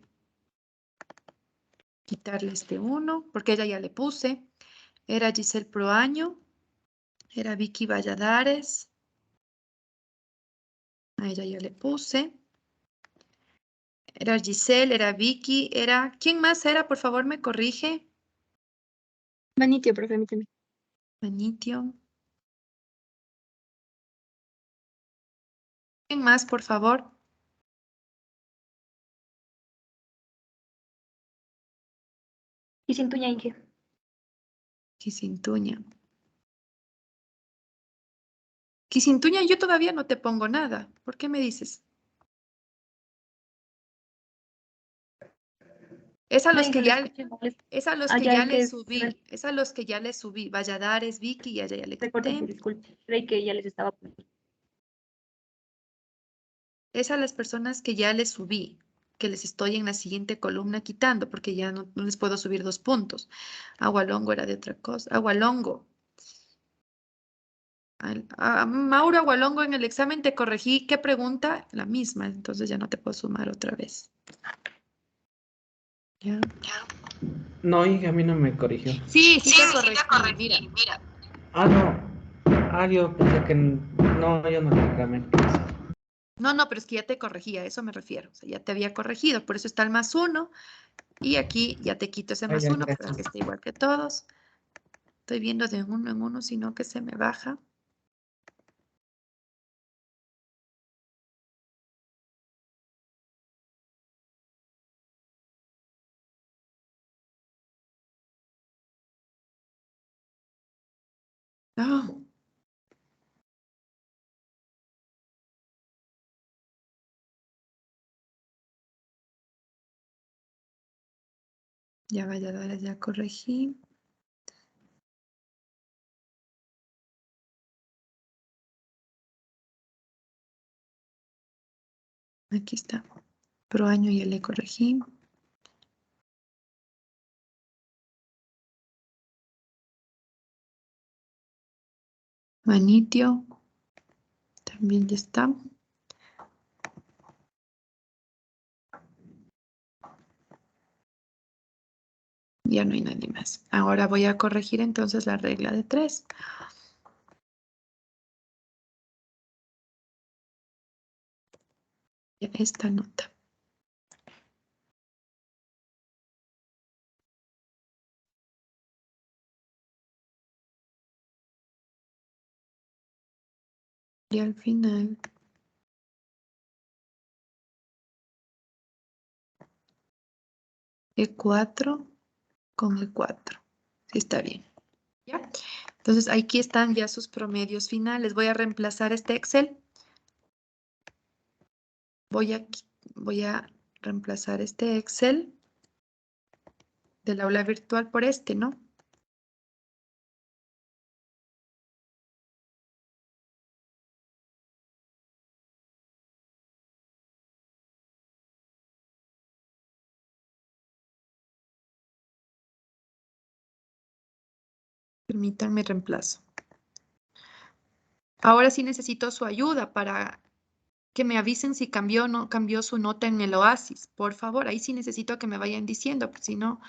quitarle este 1, porque ella ya le puse. Era Giselle Proaño, era Vicky Valladares, a ella ya le puse. Era Giselle, era Vicky, era... ¿Quién más era? Por favor, me corrige. Manitio, profe, permíteme. Manitio. ¿Quién más, por favor? Y sin tuña, Inge. Quisintuña. Quisintuña, yo todavía no te pongo nada. ¿Por qué me dices? Es a No, los que Inge, le ya... escuché mal. Es a los que Allá ya es le que subí. Es a los que ya le subí. Valladares, Vicky, y a ella ya le se corta, quité. disculpe. Creí que ya les estaba poniendo. Es a las personas que ya les subí, que les estoy en la siguiente columna quitando, porque ya no les puedo subir 2 puntos. Agualongo era de otra cosa. Agualongo. A Mauro Agualongo en el examen te corregí. ¿Qué pregunta? La misma, entonces ya no te puedo sumar otra vez. ¿Ya? No, Inge, a mí no me corrigió. Sí, sí te corregí, mira. Ah, no. Ah, yo pensé que no, yo no le reclamé. No, no, pero es que ya te corregí, a eso me refiero. O sea, ya te había corregido, por eso está el más 1. Y aquí ya te quito ese Ah, más ya, 1 para que gracias. esté igual que todos. Estoy viendo de uno en uno, sino que se me baja. No. Ya Valladares ya corregí. Aquí está. Pro año ya le corregí. Manitio. También ya está. Ya no hay nadie más. Ahora voy a corregir entonces la regla de 3. Esta nota. Y al final E4 con E4. Sí, está bien. ¿Ya? Entonces aquí están ya sus promedios finales. Voy a reemplazar este Excel. Voy a reemplazar este Excel del aula virtual por este, ¿no? Permítanme reemplazo. Ahora sí necesito su ayuda para que me avisen si cambió o no cambió su nota en el Oasis. Por favor, ahí sí necesito que me vayan diciendo, porque si no,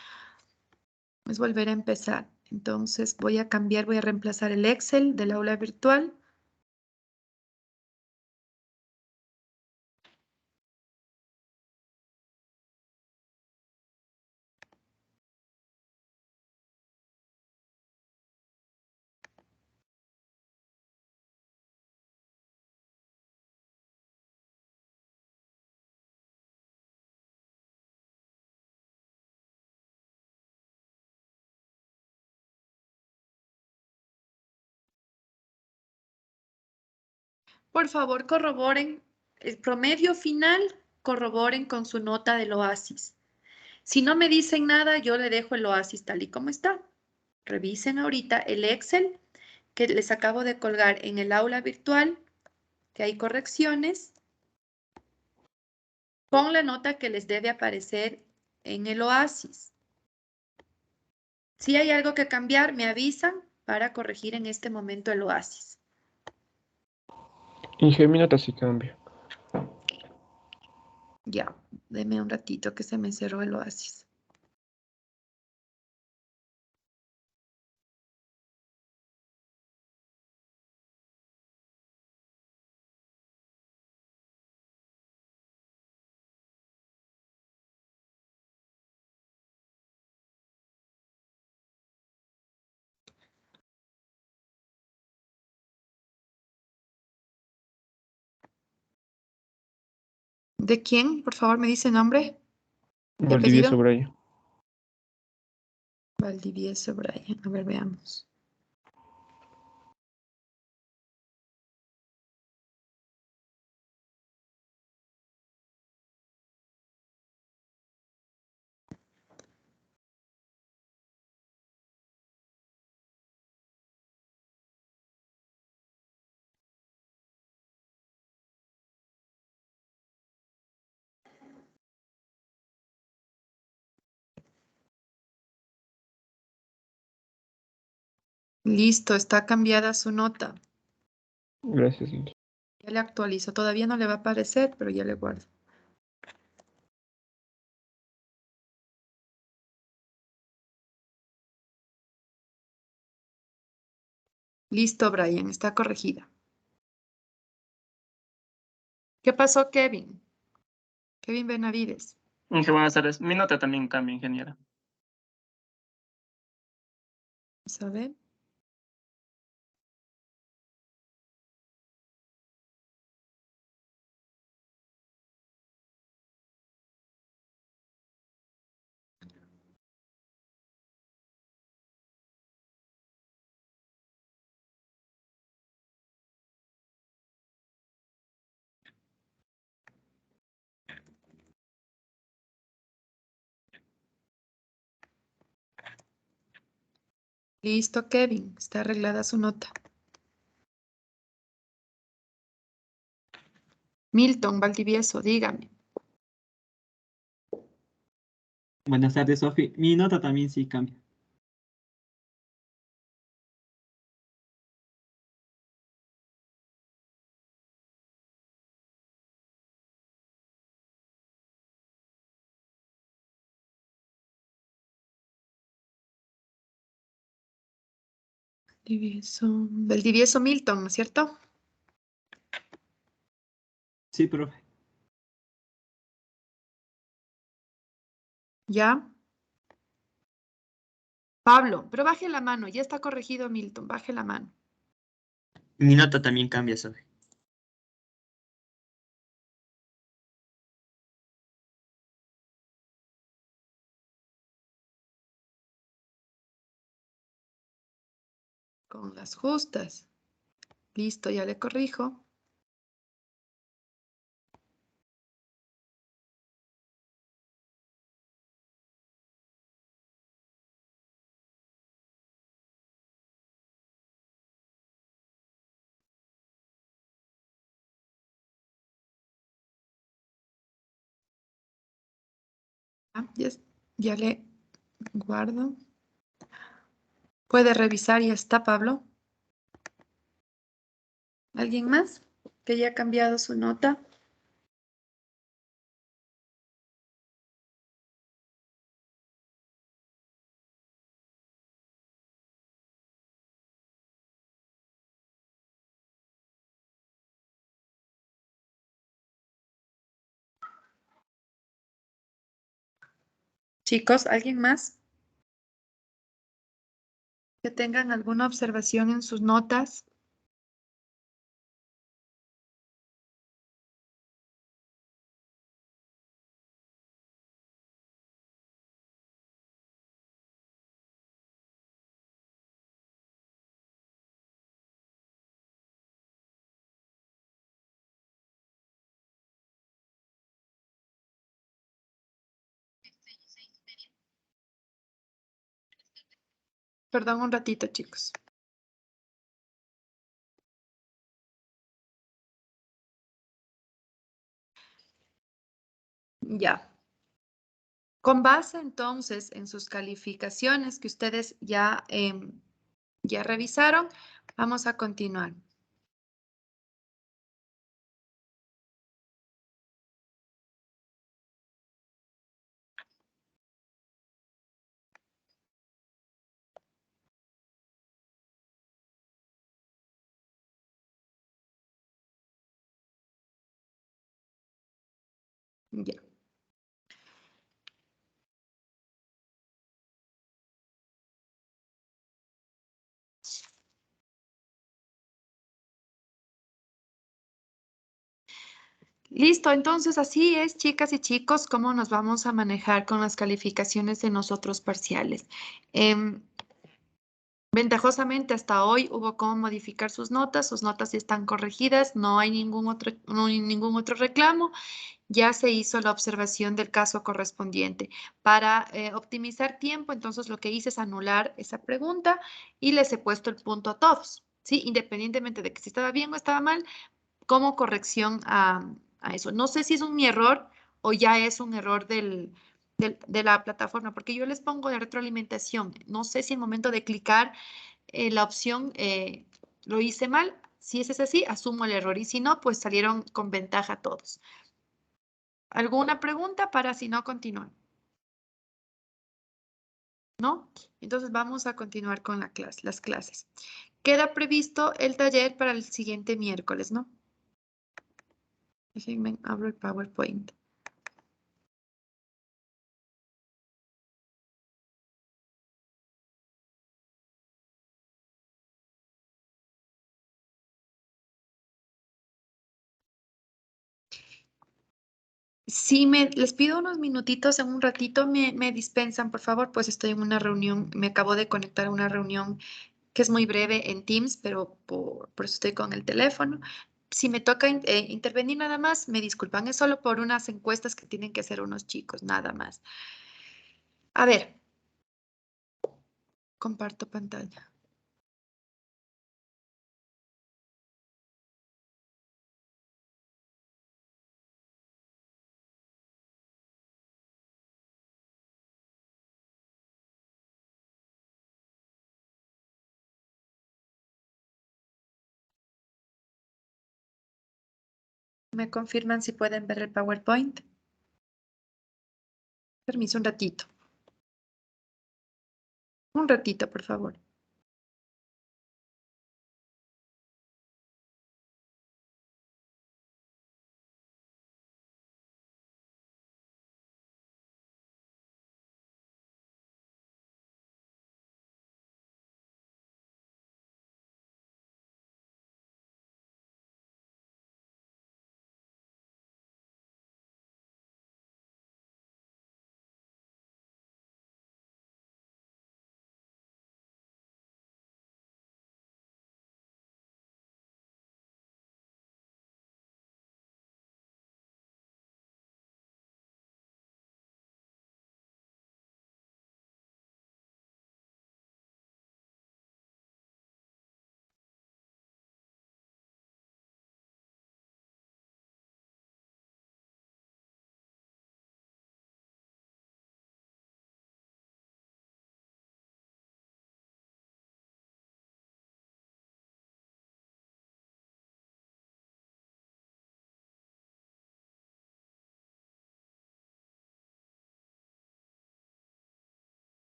es volver a empezar. Entonces voy a cambiar, voy a reemplazar el Excel del aula virtual Por favor, corroboren el promedio final, corroboren con su nota del Oasis. Si no me dicen nada, yo le dejo el Oasis tal y como está. Revisen ahorita el Excel que les acabo de colgar en el aula virtual, que hay correcciones, con la nota que les debe aparecer en el Oasis. Si hay algo que cambiar, me avisan para corregir en este momento el Oasis. Inge, mi nota sí cambia. Ya, deme un ratito que se me cerró el Oasis. ¿De quién? Por favor, me dice nombre y Valdivieso apellido. Braya. Valdivieso Brian. A ver, veamos. Listo, está cambiada su nota. Gracias, Inge. Ya le actualizo. Todavía no le va a aparecer, pero ya le guardo. Listo, Brian, está corregida. ¿Qué pasó, Kevin? Kevin Benavides. Inge, buenas tardes. Mi nota también cambia, ingeniera. Vamos a ver. Listo, Kevin. Está arreglada su nota. Milton Valdivieso, dígame. Buenas tardes, Sofi. Mi nota también sí cambia. Valdivieso Milton, ¿no es cierto? Sí, profe. Ya. Pablo, pero baje la mano. Ya está corregido, Milton. Baje la mano. Mi nota también cambia, Sofi. Con las justas. Listo, ya le corrijo. Ah, ya le guardo. Puede revisar, ya está, Pablo. ¿Alguien más que haya cambiado su nota? Chicos, ¿alguien más que tengan alguna observación en sus notas? Perdón un ratito, chicos. Ya. Con base entonces en sus calificaciones que ustedes ya, ya revisaron, vamos a continuar. Ya. Listo, entonces así es, chicas y chicos, cómo nos vamos a manejar con las calificaciones de nosotros parciales. Ventajosamente hasta hoy hubo cómo modificar sus notas ya están corregidas, no hay no hay ningún otro reclamo. Ya se hizo la observación del caso correspondiente. Para optimizar tiempo, entonces lo que hice es anular esa pregunta y les he puesto el punto a todos, ¿sí? Independientemente de que si estaba bien o estaba mal, como corrección a eso. No sé si es mi error o ya es un error de la plataforma, porque yo les pongo de retroalimentación. No sé si el momento de clicar la opción lo hice mal. Si ese es así, asumo el error y si no, pues salieron con ventaja todos. ¿Alguna pregunta para si no continuar? ¿No? Entonces vamos a continuar con las clases. Queda previsto el taller para el siguiente miércoles, ¿no? Déjenme abro el PowerPoint. Si les pido unos minutitos, en un ratito me dispensan, por favor, pues estoy en una reunión, me acabo de conectar a una reunión que es muy breve en Teams, pero por eso estoy con el teléfono. Si me toca intervenir nada más, me disculpan, es solo por unas encuestas que tienen que hacer unos chicos, nada más. A ver, comparto pantalla. ¿Me confirman si pueden ver el PowerPoint? Permiso, un ratito. Un ratito, por favor.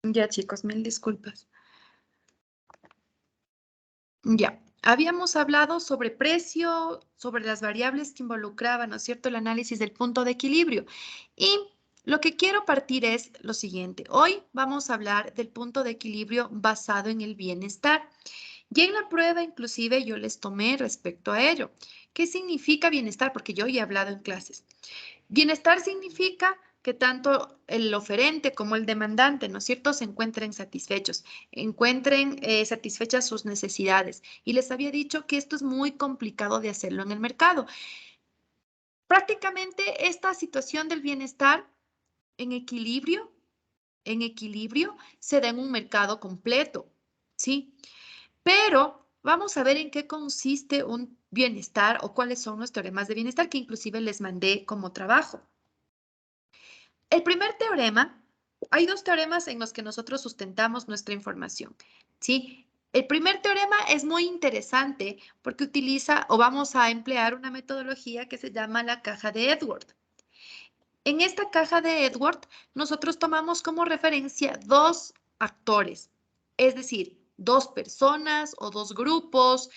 Ya, chicos, mil disculpas. Ya, habíamos hablado sobre precio, sobre las variables que involucraban, ¿no es cierto?, el análisis del punto de equilibrio. Y Lo que quiero partir es lo siguiente. Hoy vamos a hablar del punto de equilibrio basado en el bienestar. Y en la prueba, inclusive, yo les tomé respecto a ello. ¿Qué significa bienestar? Porque yo ya he hablado en clases. Bienestar significa que tanto el oferente como el demandante, ¿no es cierto?, se encuentren satisfechos, encuentren satisfechas sus necesidades. Y les había dicho que esto es muy complicado de hacerlo en el mercado. Prácticamente esta situación del bienestar en equilibrio se da en un mercado completo, ¿sí? Pero vamos a ver en qué consiste un bienestar o cuáles son los teoremas de bienestar que inclusive les mandé como trabajo. El primer teorema, hay dos teoremas en los que nosotros sustentamos nuestra información, ¿sí? El primer teorema es muy interesante porque utiliza o vamos a emplear una metodología que se llama la caja de Edward. En esta caja de Edward, nosotros tomamos como referencia dos actores, es decir, dos personas o dos grupos,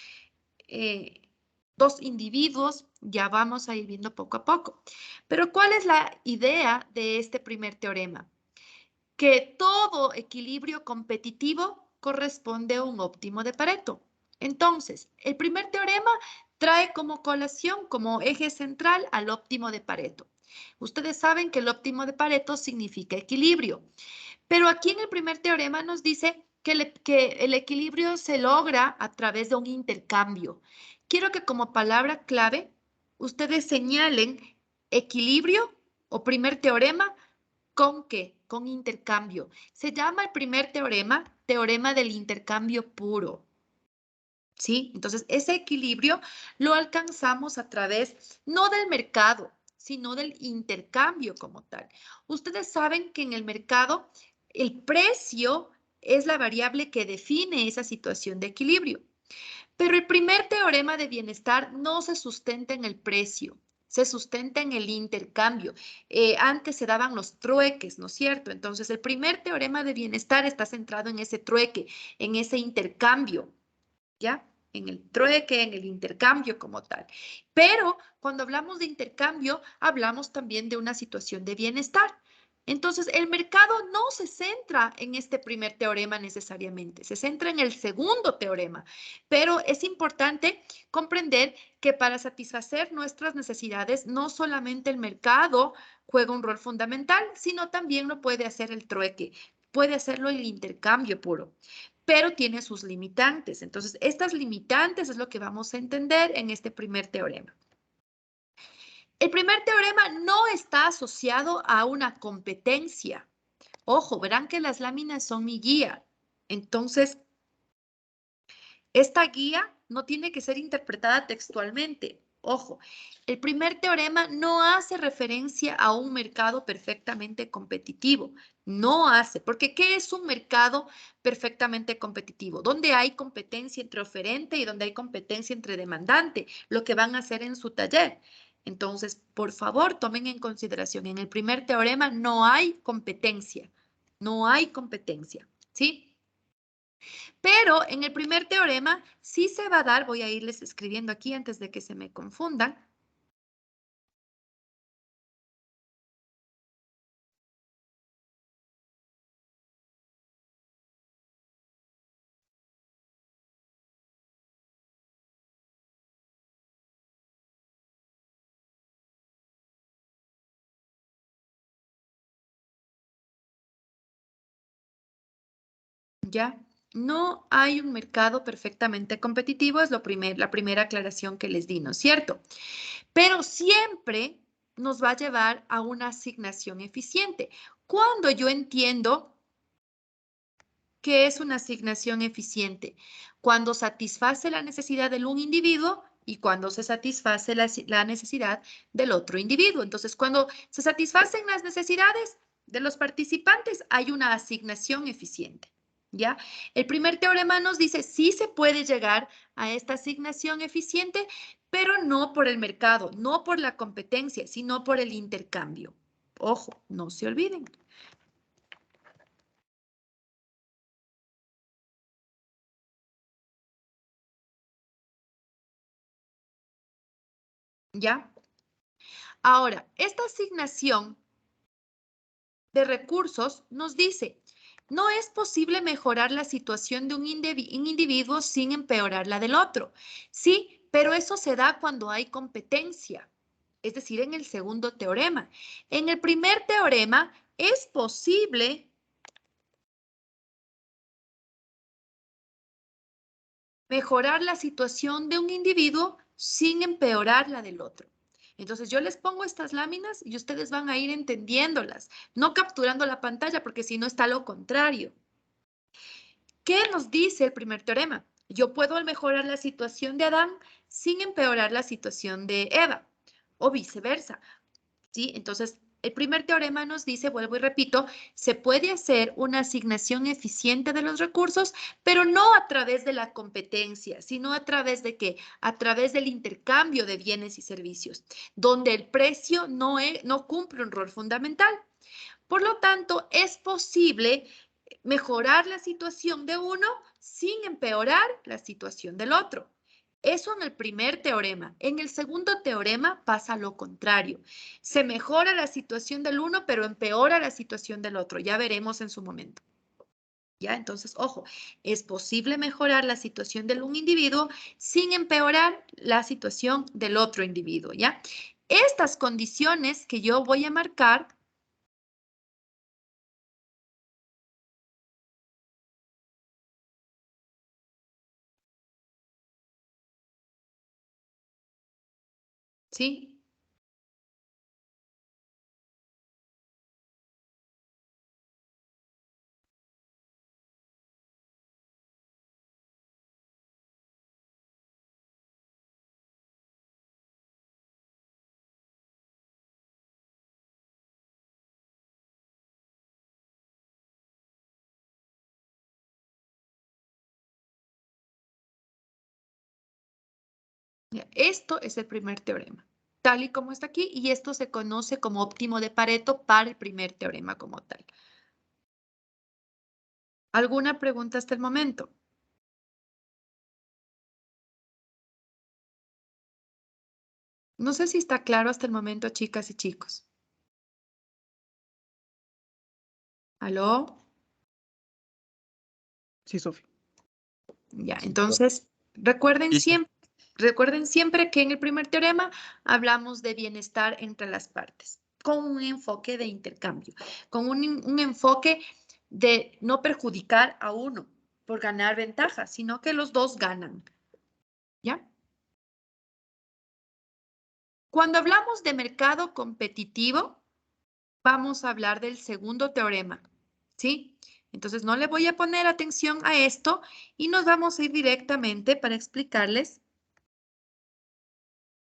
dos individuos, ya vamos a ir viendo poco a poco. Pero ¿cuál es la idea de este primer teorema? Que todo equilibrio competitivo corresponde a un óptimo de Pareto. Entonces, el primer teorema trae como colación, como eje central, al óptimo de Pareto. Ustedes saben que el óptimo de Pareto significa equilibrio, pero aquí en el primer teorema nos dice que el equilibrio se logra a través de un intercambio. Quiero que como palabra clave ustedes señalen equilibrio o primer teorema con qué, con intercambio. Se llama el primer teorema, teorema del intercambio puro. ¿Sí? Entonces, ese equilibrio lo alcanzamos a través, no del mercado, sino del intercambio como tal. Ustedes saben que en el mercado el precio es la variable que define esa situación de equilibrio. Pero el primer teorema de bienestar no se sustenta en el precio, se sustenta en el intercambio. Antes se daban los trueques, ¿no es cierto? Entonces, el primer teorema de bienestar está centrado en ese trueque, en ese intercambio, ¿ya? En el trueque, en el intercambio como tal. Pero cuando hablamos de intercambio, hablamos también de una situación de bienestar. Entonces, el mercado no se centra en este primer teorema necesariamente, se centra en el segundo teorema, pero es importante comprender que para satisfacer nuestras necesidades, no solamente el mercado juega un rol fundamental, sino también lo puede hacer el trueque, puede hacerlo el intercambio puro, pero tiene sus limitantes. Entonces, estas limitantes es lo que vamos a entender en este primer teorema. El primer teorema no está asociado a una competencia. Ojo, verán que las láminas son mi guía. Entonces, esta guía no tiene que ser interpretada textualmente. Ojo, el primer teorema no hace referencia a un mercado perfectamente competitivo. No hace, porque ¿qué es un mercado perfectamente competitivo? Donde hay competencia entre oferente y donde hay competencia entre demandante, lo que van a hacer en su taller. Entonces, por favor, tomen en consideración, en el primer teorema no hay competencia, ¿sí? Pero en el primer teorema sí se va a dar, voy a irles escribiendo aquí antes de que se me confundan. ¿Ya? No hay un mercado perfectamente competitivo, es la primera aclaración que les di, ¿no es cierto? Pero siempre nos va a llevar a una asignación eficiente. Cuando yo entiendo que es una asignación eficiente, cuando satisface la necesidad de un individuo y cuando se satisface la necesidad del otro individuo. Entonces, cuando se satisfacen las necesidades de los participantes, hay una asignación eficiente. ¿Ya? El primer teorema nos dice sí se puede llegar a esta asignación eficiente, pero no por el mercado, no por la competencia, sino por el intercambio. Ojo, no se olviden. ¿Ya? Ahora, esta asignación de recursos nos dice, no es posible mejorar la situación de un individuo sin empeorar la del otro. Sí, pero eso se da cuando hay competencia, es decir, en el segundo teorema. En el primer teorema es posible mejorar la situación de un individuo sin empeorar la del otro. Entonces yo les pongo estas láminas y ustedes van a ir entendiéndolas, no capturando la pantalla porque si no está lo contrario. ¿Qué nos dice el primer teorema? Yo puedo mejorar la situación de Adán sin empeorar la situación de Eva o viceversa. ¿Sí? Entonces, el primer teorema nos dice, vuelvo y repito, se puede hacer una asignación eficiente de los recursos, pero no a través de la competencia, sino a través de ¿qué? A través del intercambio de bienes y servicios, donde el precio no cumple un rol fundamental. Por lo tanto, es posible mejorar la situación de uno sin empeorar la situación del otro. Eso en el primer teorema. En el segundo teorema pasa lo contrario. Se mejora la situación del uno, pero empeora la situación del otro. Ya veremos en su momento. ¿Ya? Entonces, ojo, es posible mejorar la situación de un individuo sin empeorar la situación del otro individuo. ¿Ya? Estas condiciones que yo voy a marcar ¿sí? Esto es el primer teorema, tal y como está aquí, y esto se conoce como óptimo de Pareto para el primer teorema como tal. ¿Alguna pregunta hasta el momento? No sé si está claro hasta el momento, chicas y chicos. ¿Aló? Sí, Sofi. Ya, entonces, recuerden siempre que en el primer teorema hablamos de bienestar entre las partes, con un enfoque de intercambio, con un enfoque de no perjudicar a uno por ganar ventaja, sino que los dos ganan. ¿Ya? Cuando hablamos de mercado competitivo, vamos a hablar del segundo teorema, ¿sí? Entonces no le voy a poner atención a esto y nos vamos a ir directamente para explicarles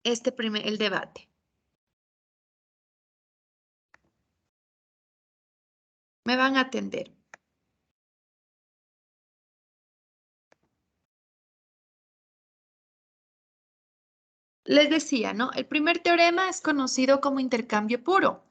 el debate. Me van a atender. Les decía, ¿no? El primer teorema es conocido como intercambio puro.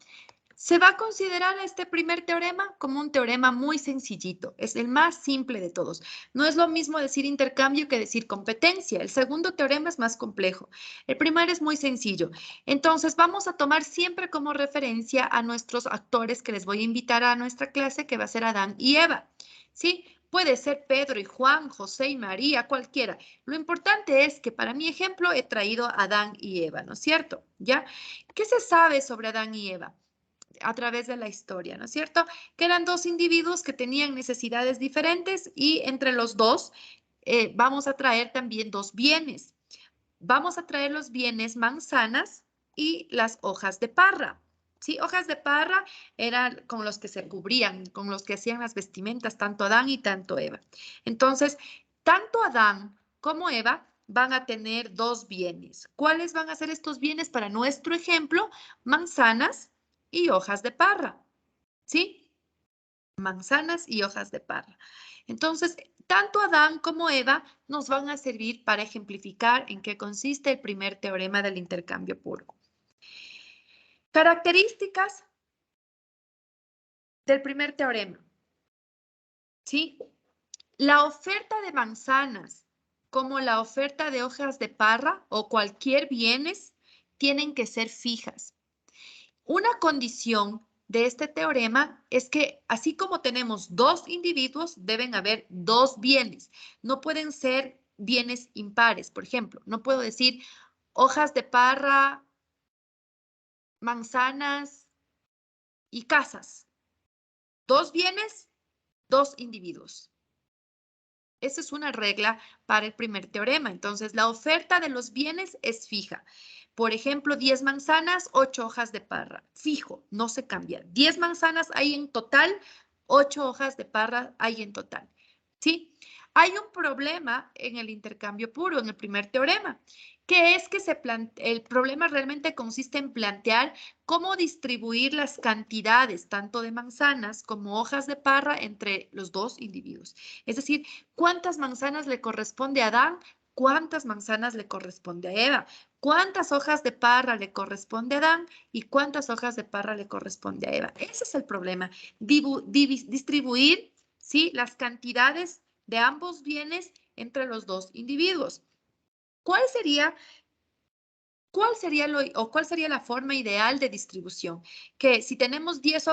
Se va a considerar a este primer teorema como un teorema muy sencillito. Es el más simple de todos. No es lo mismo decir intercambio que decir competencia. El segundo teorema es más complejo. El primero es muy sencillo. Entonces, vamos a tomar siempre como referencia a nuestros actores que les voy a invitar a nuestra clase, que va a ser Adán y Eva. ¿Sí? Puede ser Pedro y Juan, José y María, cualquiera. Lo importante es que para mi ejemplo he traído a Adán y Eva, ¿no es cierto? ¿Ya? ¿Qué se sabe sobre Adán y Eva? A través de la historia, ¿no es cierto? Que eran dos individuos que tenían necesidades diferentes y entre los dos vamos a traer también dos bienes. Vamos a traer los bienes manzanas y las hojas de parra. ¿Sí? Hojas de parra eran con los que se cubrían, con los que hacían las vestimentas, tanto Adán y tanto Eva. Entonces, tanto Adán como Eva van a tener dos bienes. ¿Cuáles van a ser estos bienes para nuestro ejemplo? Manzanas y hojas de parra, ¿sí? Manzanas y hojas de parra. Entonces, tanto Adán como Eva nos van a servir para ejemplificar en qué consiste el primer teorema del intercambio puro. Características del primer teorema, ¿sí? La oferta de manzanas como la oferta de hojas de parra o cualquier bienes tienen que ser fijas. Una condición de este teorema es que así como tenemos dos individuos, deben haber dos bienes. No pueden ser bienes impares. Por ejemplo, no puedo decir hojas de parra, manzanas y casas. Dos bienes, dos individuos. Esa es una regla para el primer teorema. Entonces, la oferta de los bienes es fija. Por ejemplo, 10 manzanas, 8 hojas de parra. Fijo, no se cambia. 10 manzanas hay en total, 8 hojas de parra hay en total. ¿Sí? Hay un problema en el intercambio puro, en el primer teorema, que es que el problema realmente consiste en plantear cómo distribuir las cantidades, tanto de manzanas como hojas de parra, entre los dos individuos. Es decir, ¿cuántas manzanas le corresponde a Adán? ¿Cuántas manzanas le corresponde a Eva? ¿Cuántas hojas de parra le corresponde a Adán? ¿Y cuántas hojas de parra le corresponde a Eva? Ese es el problema. Distribuir, ¿sí?, las cantidades de ambos bienes entre los dos individuos. ¿Cuál sería la forma ideal de distribución? Que si tenemos 10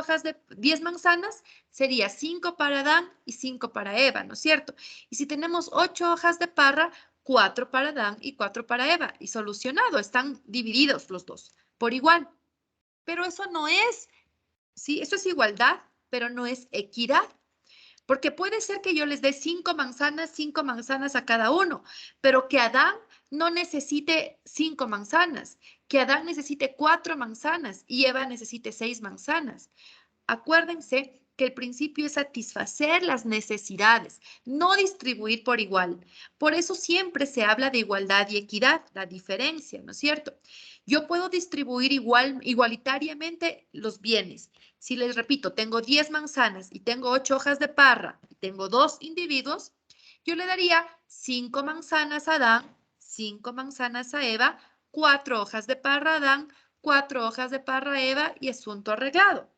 manzanas, sería 5 para Adán y 5 para Eva, ¿no es cierto? Y si tenemos 8 hojas de parra, 4 para Adán y 4 para Eva. Y solucionado, están divididos los dos por igual. Pero eso no es, ¿sí? Eso es igualdad, pero no es equidad. Porque puede ser que yo les dé 5 manzanas a cada uno, pero que Adán no necesite 5 manzanas, que Adán necesite 4 manzanas y Eva necesite 6 manzanas. Acuérdense que el principio es satisfacer las necesidades, no distribuir por igual. Por eso siempre se habla de igualdad y equidad, la diferencia, ¿no es cierto? Yo puedo distribuir igualitariamente los bienes. Si les repito, tengo 10 manzanas y tengo 8 hojas de parra y tengo 2 individuos, yo le daría 5 manzanas a Adán, 5 manzanas a Eva, 4 hojas de parra a Adán, 4 hojas de parra a Eva y asunto arreglado.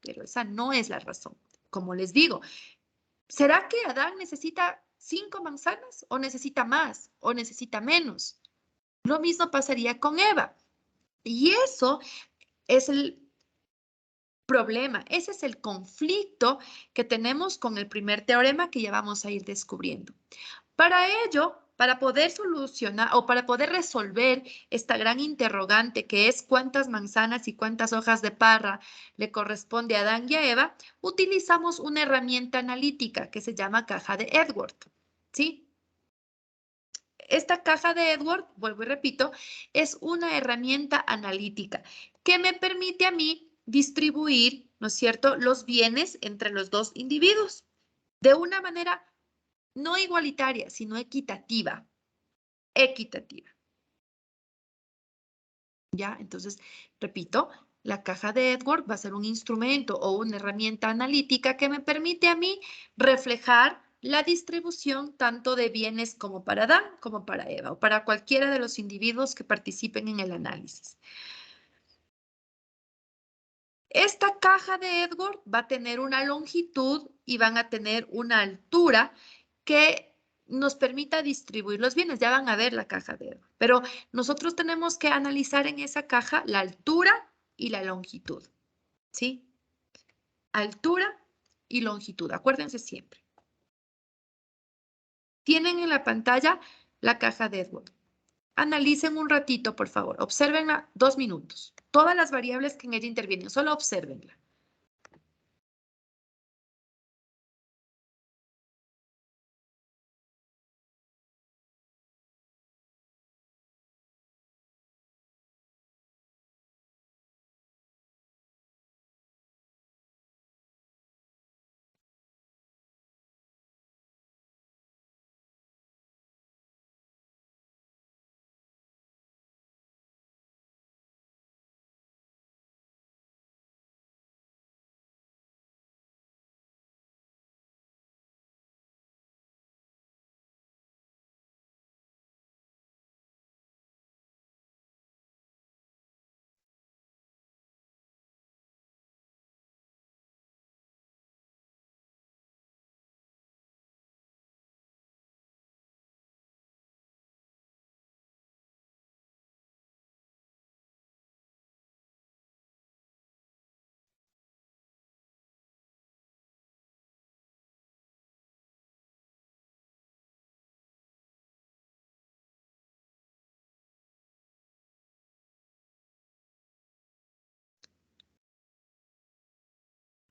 Pero esa no es la razón. Como les digo, ¿será que Adán necesita 5 manzanas o necesita más o necesita menos? Lo mismo pasaría con Eva. Y eso es el problema, ese es el conflicto que tenemos con el primer teorema que ya vamos a ir descubriendo. Para ello, para poder solucionar o para poder resolver esta gran interrogante que es cuántas manzanas y cuántas hojas de parra le corresponde a Adán y a Eva, utilizamos una herramienta analítica que se llama caja de Edward, ¿sí? Esta caja de Edward, vuelvo y repito, es una herramienta analítica que me permite a mí distribuir, ¿no es cierto?, los bienes entre los dos individuos de una manera no igualitaria, sino equitativa. Equitativa. ¿Ya? Entonces, repito, la caja de Edward va a ser un instrumento o una herramienta analítica que me permite a mí reflejar la distribución tanto de bienes como para Adán como para Eva o para cualquiera de los individuos que participen en el análisis. Esta caja de Edward va a tener una longitud y van a tener una altura que nos permita distribuir los bienes. Ya van a ver la caja de Edward. Pero nosotros tenemos que analizar en esa caja la altura y la longitud. ¿Sí? Altura y longitud. Acuérdense siempre. Tienen en la pantalla la caja de Edward. Analicen un ratito, por favor. Obsérvenla 2 minutos. Todas las variables que en ella intervienen, solo obsérvenla.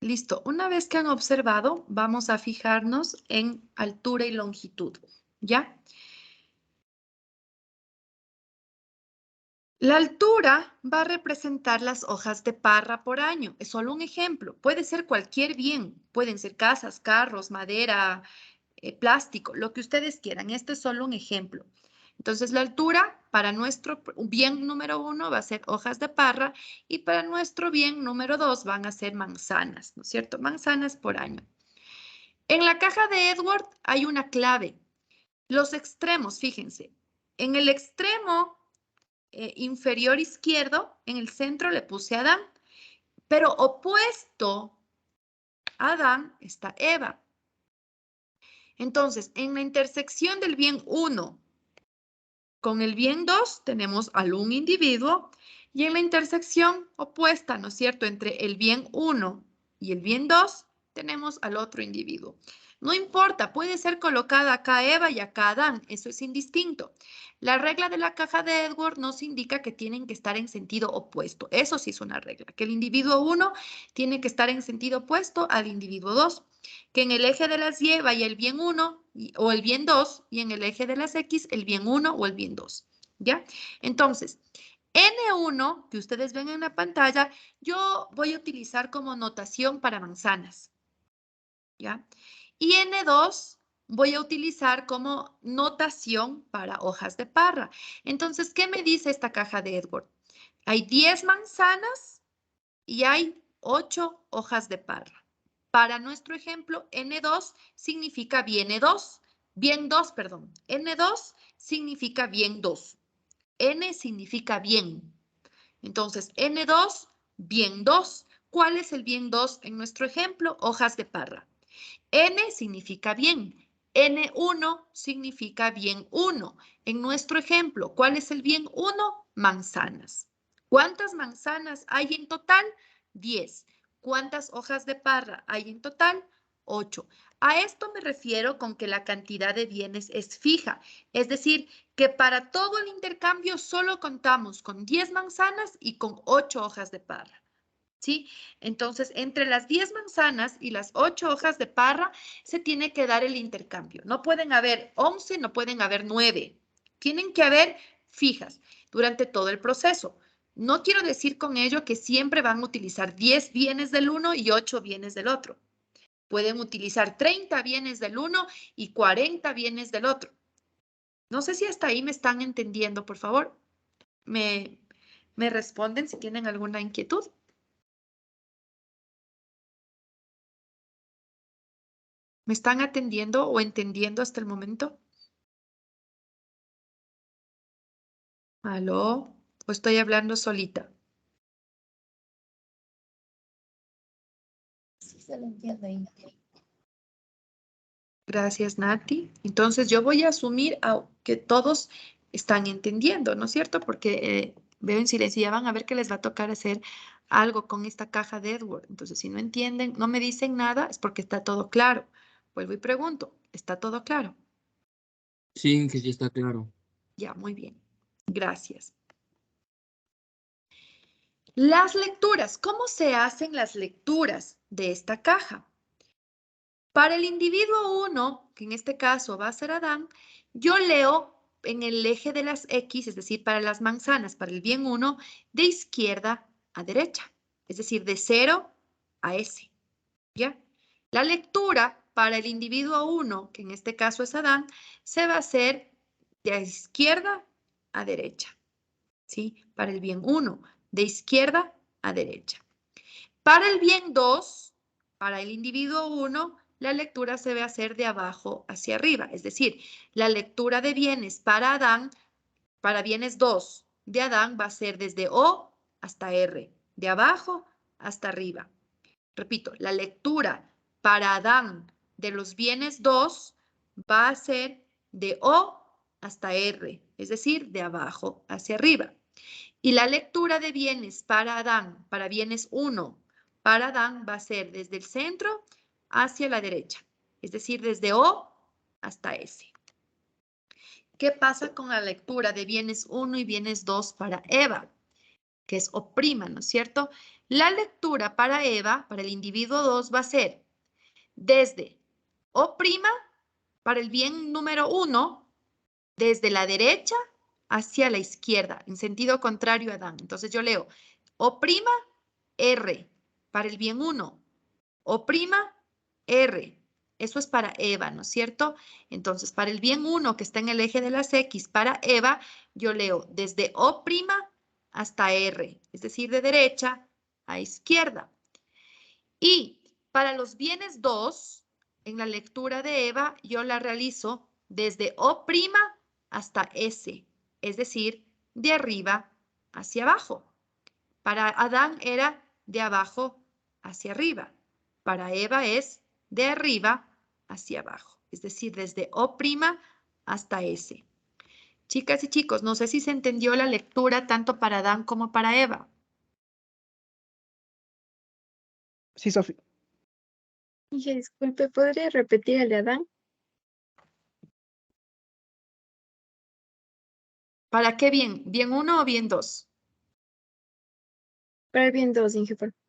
Listo. Una vez que han observado, vamos a fijarnos en altura y longitud, ¿ya? La altura va a representar las hojas de parra por año. Es solo un ejemplo. Puede ser cualquier bien. Pueden ser casas, carros, madera, plástico, lo que ustedes quieran. Este es solo un ejemplo. Entonces, la altura para nuestro bien número 1 va a ser hojas de parra y para nuestro bien número 2 van a ser manzanas, ¿no es cierto? Manzanas por año. En la caja de Edward hay una clave. Los extremos, fíjense. En el extremo inferior izquierdo, en el centro le puse a Adán, pero opuesto a Adán está Eva. Entonces, en la intersección del bien 1 con el bien 2 tenemos al un individuo y en la intersección opuesta, ¿no es cierto?, entre el bien 1 y el bien 2 tenemos al otro individuo. No importa, puede ser colocada acá Eva y acá Adán, eso es indistinto. La regla de la caja de Edward nos indica que tienen que estar en sentido opuesto. Eso sí es una regla, que el individuo 1 tiene que estar en sentido opuesto al individuo 2, que en el eje de las Y vaya el bien 1 o el bien 2 y en el eje de las X el bien 1 o el bien 2, ¿ya? Entonces, N1, que ustedes ven en la pantalla, yo voy a utilizar como notación para manzanas, ¿ya? Y N2 voy a utilizar como notación para hojas de parra. Entonces, ¿qué me dice esta caja de Edward? Hay 10 manzanas y hay 8 hojas de parra. Para nuestro ejemplo, N2 significa bien 2. Bien 2, perdón. N2 significa bien 2. N significa bien. Entonces, N2, bien 2. ¿Cuál es el bien 2 en nuestro ejemplo? Hojas de parra. N significa bien. N1 significa bien 1. En nuestro ejemplo, ¿cuál es el bien 1? Manzanas. ¿Cuántas manzanas hay en total? 10. ¿Cuántas hojas de parra hay en total? 8. A esto me refiero con que la cantidad de bienes es fija. Es decir, que para todo el intercambio solo contamos con 10 manzanas y con 8 hojas de parra. ¿Sí? Entonces, entre las 10 manzanas y las 8 hojas de parra se tiene que dar el intercambio. No pueden haber 11, no pueden haber 9. Tienen que haber fijas durante todo el proceso. No quiero decir con ello que siempre van a utilizar 10 bienes del uno y 8 bienes del otro. Pueden utilizar 30 bienes del uno y 40 bienes del otro. No sé si hasta ahí me están entendiendo, por favor. Me responden si tienen alguna inquietud. ¿Me están atendiendo o entendiendo hasta el momento? ¿Aló? ¿O estoy hablando solita? Sí se lo entiende. Gracias, Nati. Entonces yo voy a asumir que todos están entendiendo, ¿no es cierto? Porque veo en silencio, ya van a ver que les va a tocar hacer algo con esta caja de Edward. Entonces, si no entienden, no me dicen nada, es porque está todo claro. Vuelvo y pregunto, ¿está todo claro? Sí, que sí está claro. Ya, muy bien. Gracias. Las lecturas. ¿Cómo se hacen las lecturas de esta caja? Para el individuo 1, que en este caso va a ser Adán, yo leo en el eje de las X, es decir, para las manzanas, para el bien 1, de izquierda a derecha, es decir, de 0 a S. ¿Ya? La lectura para el individuo 1, que en este caso es Adán, se va a hacer de izquierda a derecha. ¿Sí? Para el bien 1, de izquierda a derecha. Para el bien 2, para el individuo 1, la lectura se va a hacer de abajo hacia arriba. Es decir, la lectura de bienes para Adán, para bienes 2 de Adán va a ser desde O hasta R, de abajo hasta arriba. Repito, la lectura para Adán de los bienes 2 va a ser de O hasta R, es decir, de abajo hacia arriba. Y la lectura de bienes para Adán, para bienes 1, para Adán va a ser desde el centro hacia la derecha, es decir, desde O hasta S. ¿Qué pasa con la lectura de bienes 1 y bienes 2 para Eva? que es O', ¿no es cierto? La lectura para Eva, para el individuo 2, va a ser desde O' para el bien número 1, desde la derecha hacia la izquierda, en sentido contrario a Adán. Entonces yo leo O', R, para el bien 1. O', R. Eso es para Eva, ¿no es cierto? Entonces, para el bien 1, que está en el eje de las X, para Eva, yo leo desde O' hasta R, es decir, de derecha a izquierda. Y para los bienes 2, en la lectura de Eva, yo la realizo desde O' hasta S, es decir, de arriba hacia abajo. Para Adán era de abajo hacia arriba. Para Eva es de arriba hacia abajo, es decir, desde O' hasta S. Chicas y chicos, no sé si se entendió la lectura tanto para Adán como para Eva. Sí, Sofi. Inge, disculpe, ¿podría repetir el de Adán? ¿Para qué bien? ¿Bien 1 o bien 2? Para el bien 2, Inge, por favor.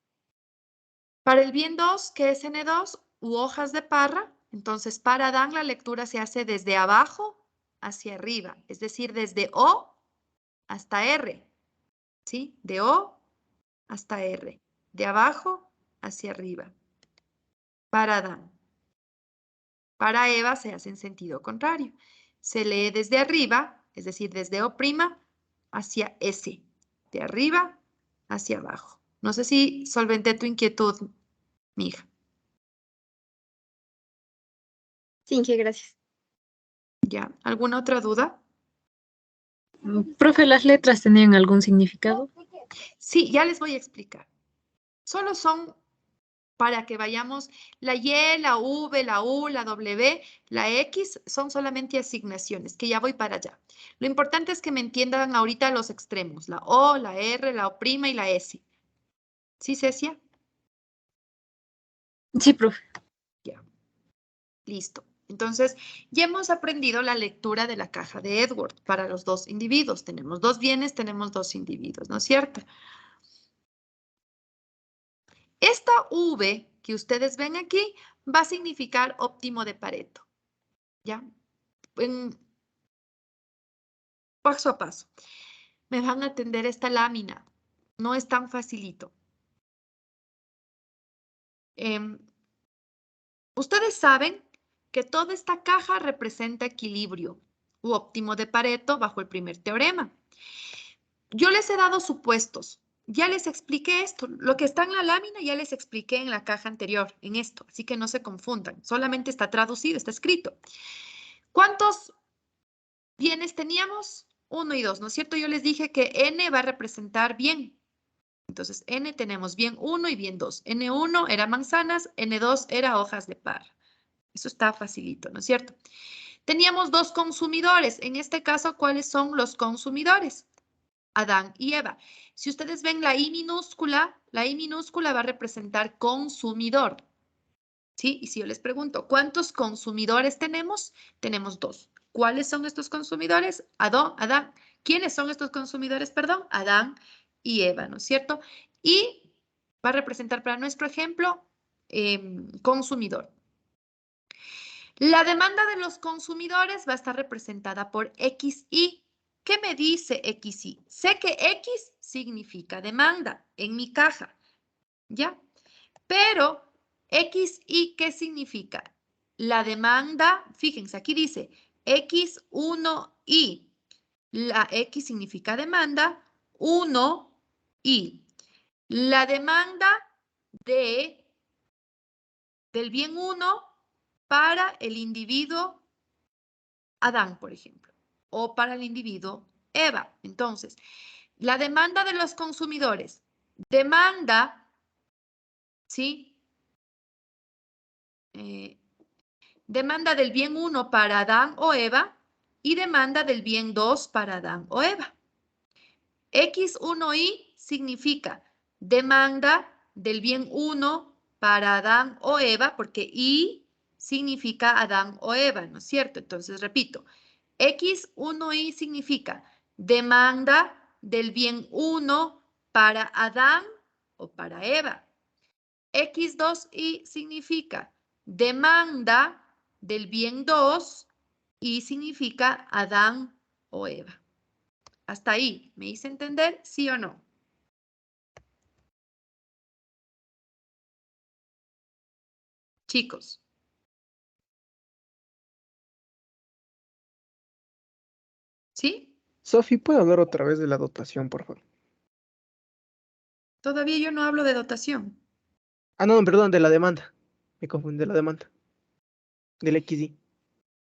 Para el bien 2, que es N2 u hojas de parra, entonces para Adán la lectura se hace desde abajo hacia arriba, es decir, desde O hasta R, ¿sí? De O hasta R, de abajo hacia arriba. Para Adán. Para Eva se hace en sentido contrario. Se lee desde arriba, es decir, desde O' hacia S, de arriba hacia abajo. No sé si solventé tu inquietud, mi hija. Sí, Inge, gracias. ¿Ya? ¿Alguna otra duda? Profe, ¿las letras tenían algún significado? Sí, ya les voy a explicar. Solo son para que vayamos, la Y, la V, la U, la W, la X, son solamente asignaciones, que ya voy para allá. Lo importante es que me entiendan ahorita los extremos, la O, la R, la O' y la S. ¿Sí, Cecia? Sí, profe. Ya. Listo. Entonces, ya hemos aprendido la lectura de la caja de Edward para los dos individuos. Tenemos dos bienes, tenemos dos individuos, ¿no es cierto? Esta V que ustedes ven aquí va a significar óptimo de Pareto. ¿Ya? Paso a paso. Me van a atender esta lámina. No es tan facilito. Ustedes saben que toda esta caja representa equilibrio u óptimo de Pareto bajo el primer teorema. Yo les he dado supuestos. Ya les expliqué esto. Lo que está en la lámina ya les expliqué en la caja anterior, en esto. Así que no se confundan. Solamente está traducido, está escrito. ¿Cuántos bienes teníamos? 1 y 2, ¿no es cierto? Yo les dije que N va a representar bien. Entonces, N tenemos bien 1 y bien 2. N1 era manzanas, N2 era hojas de parra. Eso está facilito, ¿no es cierto? Teníamos dos consumidores. En este caso, ¿cuáles son los consumidores? Adán y Eva. Si ustedes ven la I minúscula va a representar consumidor. ¿Sí? Y si yo les pregunto, ¿cuántos consumidores tenemos? Tenemos dos. ¿Cuáles son estos consumidores? Adán. ¿Quiénes son estos consumidores? Perdón, Adán y Eva, ¿no es cierto? Y va a representar para nuestro ejemplo consumidor. La demanda de los consumidores va a estar representada por XY. ¿Qué me dice XY? Sé que X significa demanda en mi caja, ¿ya? Pero XY, ¿qué significa? La demanda, fíjense, aquí dice X1Y. La X significa demanda, 1Y. La demanda del bien 1 para el individuo Adán, por ejemplo, o para el individuo Eva. Entonces, la demanda de los consumidores. Demanda, ¿sí? Demanda del bien 1 para Adán o Eva y demanda del bien 2 para Adán o Eva. X1Y significa demanda del bien 1 para Adán o Eva, porque Y significa Adán o Eva, ¿no es cierto? Entonces, repito, X1Y significa demanda del bien 1 para Adán o para Eva. X2Y significa demanda del bien 2 y significa Adán o Eva. Hasta ahí, ¿me hice entender? ¿Sí o no? Chicos. ¿Sí? Sofi, ¿puedo hablar otra vez de la dotación, por favor? Todavía yo no hablo de dotación. Ah, no, perdón, de la demanda. Me confundí de la demanda. Del XY.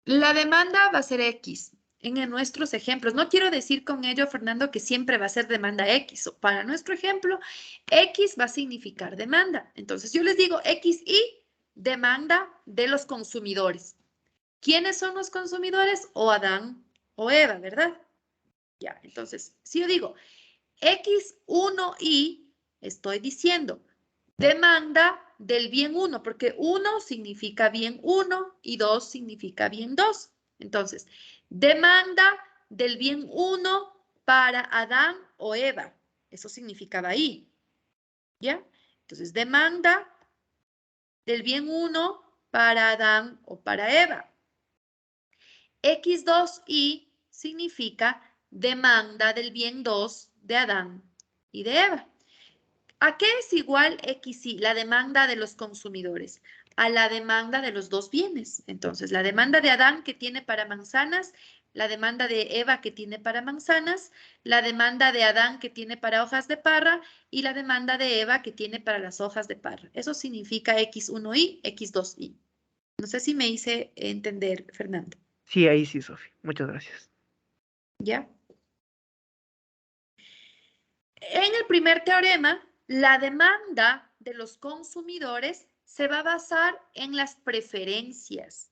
La demanda va a ser X en nuestros ejemplos. No quiero decir con ello, Fernando, que siempre va a ser demanda X. Para nuestro ejemplo, X va a significar demanda. Entonces, yo les digo XY, demanda de los consumidores. ¿Quiénes son los consumidores? O Adán o Eva, ¿verdad? Ya, entonces, si yo digo X1Y, estoy diciendo demanda del bien 1, porque 1 significa bien 1 y 2 significa bien 2. Entonces, demanda del bien 1 para Adán o Eva. Eso significaba ahí. ¿Ya? Entonces, demanda del bien 1 para Adán o para Eva. X2Y significa demanda del bien 2 de Adán y de Eva. ¿A qué es igual XY? La demanda de los consumidores. A la demanda de los dos bienes. Entonces, la demanda de Adán que tiene para manzanas, la demanda de Eva que tiene para manzanas, la demanda de Adán que tiene para hojas de parra y la demanda de Eva que tiene para las hojas de parra. Eso significa X1Y, X2Y. No sé si me hice entender, Fernando. Sí, ahí sí, Sofi. Muchas gracias. ¿Ya? En el primer teorema, la demanda de los consumidores se va a basar en las preferencias.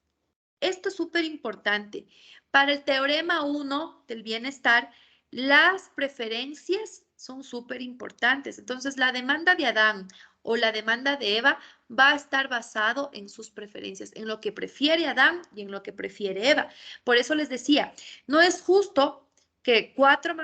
Esto es súper importante. Para el teorema 1 del bienestar, las preferencias son súper importantes. Entonces, la demanda de Adán o la demanda de Eva va a estar basado en sus preferencias, en lo que prefiere Adán y en lo que prefiere Eva. Por eso les decía, no es justo que cuatro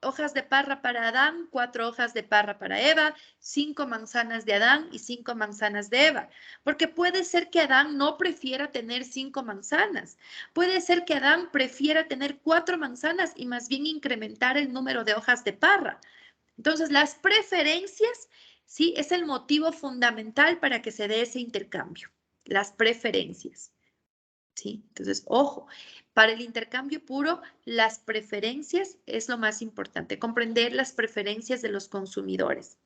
hojas de parra para Adán, 4 hojas de parra para Eva, 5 manzanas de Adán y 5 manzanas de Eva. Porque puede ser que Adán no prefiera tener 5 manzanas. Puede ser que Adán prefiera tener 4 manzanas y más bien incrementar el número de hojas de parra. Entonces, las preferencias, sí, es el motivo fundamental para que se dé ese intercambio. Las preferencias. ¿Sí? Entonces, ojo, para el intercambio puro, las preferencias es lo más importante, comprender las preferencias de los consumidores.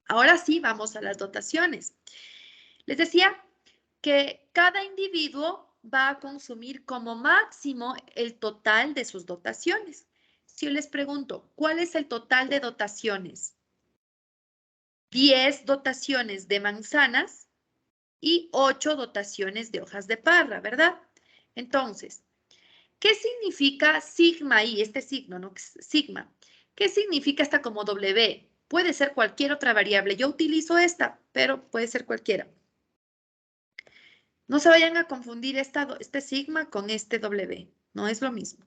Ahora sí, vamos a las dotaciones. Les decía que cada individuo va a consumir como máximo el total de sus dotaciones. Si yo les pregunto, ¿cuál es el total de dotaciones? 10 dotaciones de manzanas y 8 dotaciones de hojas de parra, ¿verdad? Entonces, ¿qué significa sigma y este signo, no? Sigma. ¿Qué significa esta como W? Puede ser cualquier otra variable. Yo utilizo esta, pero puede ser cualquiera. No se vayan a confundir este sigma con este W. No es lo mismo.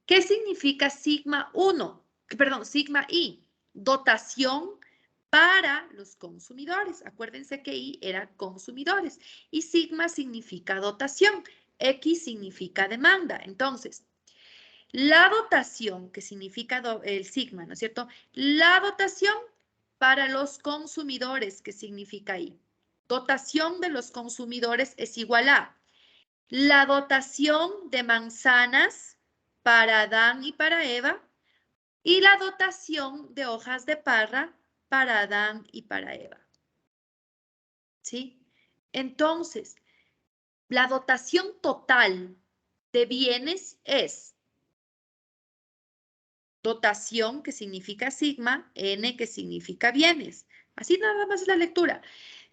¿Qué significa sigma 1? Perdón, sigma I. Dotación para los consumidores. Acuérdense que I era consumidores. Y sigma significa dotación. X significa demanda. Entonces, la dotación, que significa el sigma, ¿no es cierto? La dotación para los consumidores, que significa I. Dotación de los consumidores es igual a la dotación de manzanas para Adán y para Eva y la dotación de hojas de parra para Adán y para Eva. ¿Sí? Entonces, la dotación total de bienes es dotación, que significa sigma, n, que significa bienes. Así nada más es la lectura.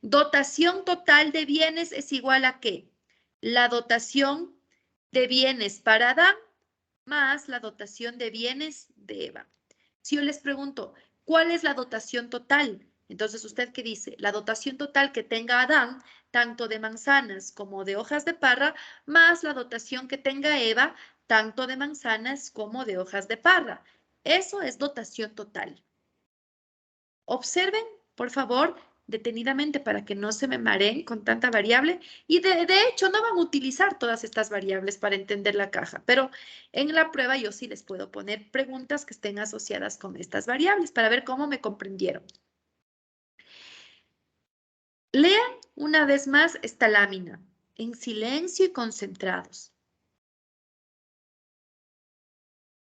Dotación total de bienes es igual a ¿qué? La dotación de bienes para Adán más la dotación de bienes de Eva. Si yo les pregunto, ¿cuál es la dotación total? Entonces, ¿usted qué dice? La dotación total que tenga Adán, tanto de manzanas como de hojas de parra, más la dotación que tenga Eva, tanto de manzanas como de hojas de parra. Eso es dotación total. Observen, por favor, detenidamente para que no se me mareen con tanta variable. Y de hecho, no van a utilizar todas estas variables para entender la caja, pero en la prueba yo sí les puedo poner preguntas que estén asociadas con estas variables para ver cómo me comprendieron. Lean una vez más esta lámina, en silencio y concentrados.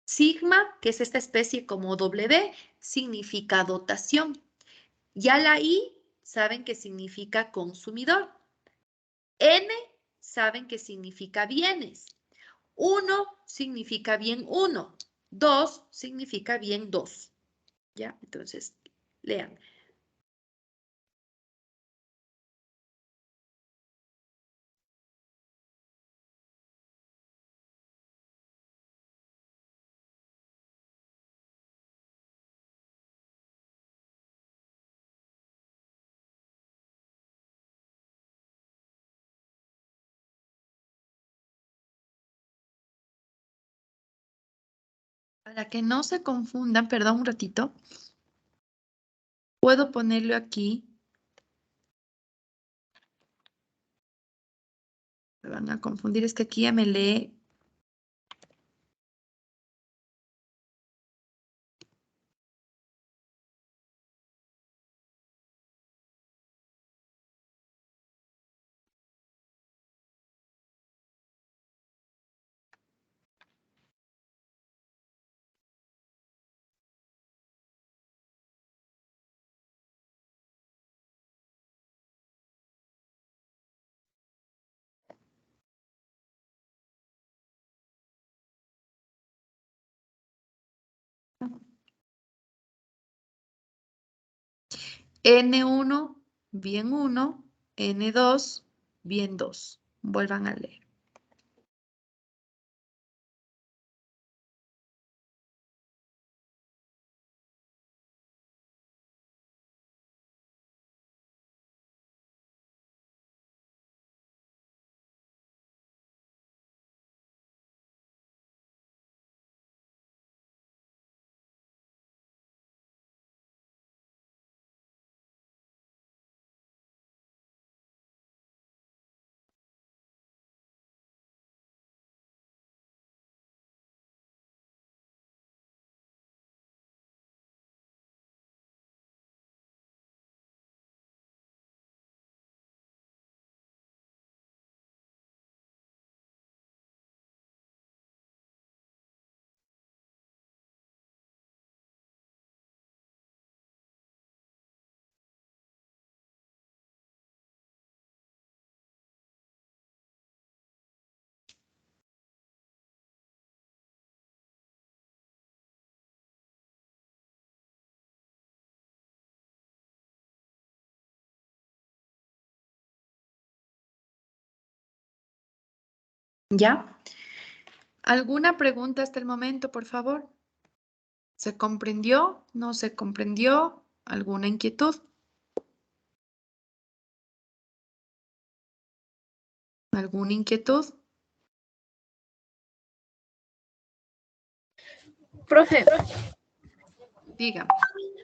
Sigma, que es esta especie como W, significa dotación. Ya la I, saben que significa consumidor. N, saben que significa bienes. 1 significa bien 1. 2 significa bien 2. ¿Ya? Entonces, lean. Para que no se confundan, perdón un ratito, puedo ponerlo aquí. Me van a confundir, es que aquí ya me lee. N1, bien 1, N2, bien 2. Vuelvan a leer. ¿Ya? ¿Alguna pregunta hasta el momento, por favor? ¿Se comprendió? ¿No se comprendió? ¿Alguna inquietud? ¿Alguna inquietud? Profe, Dígame.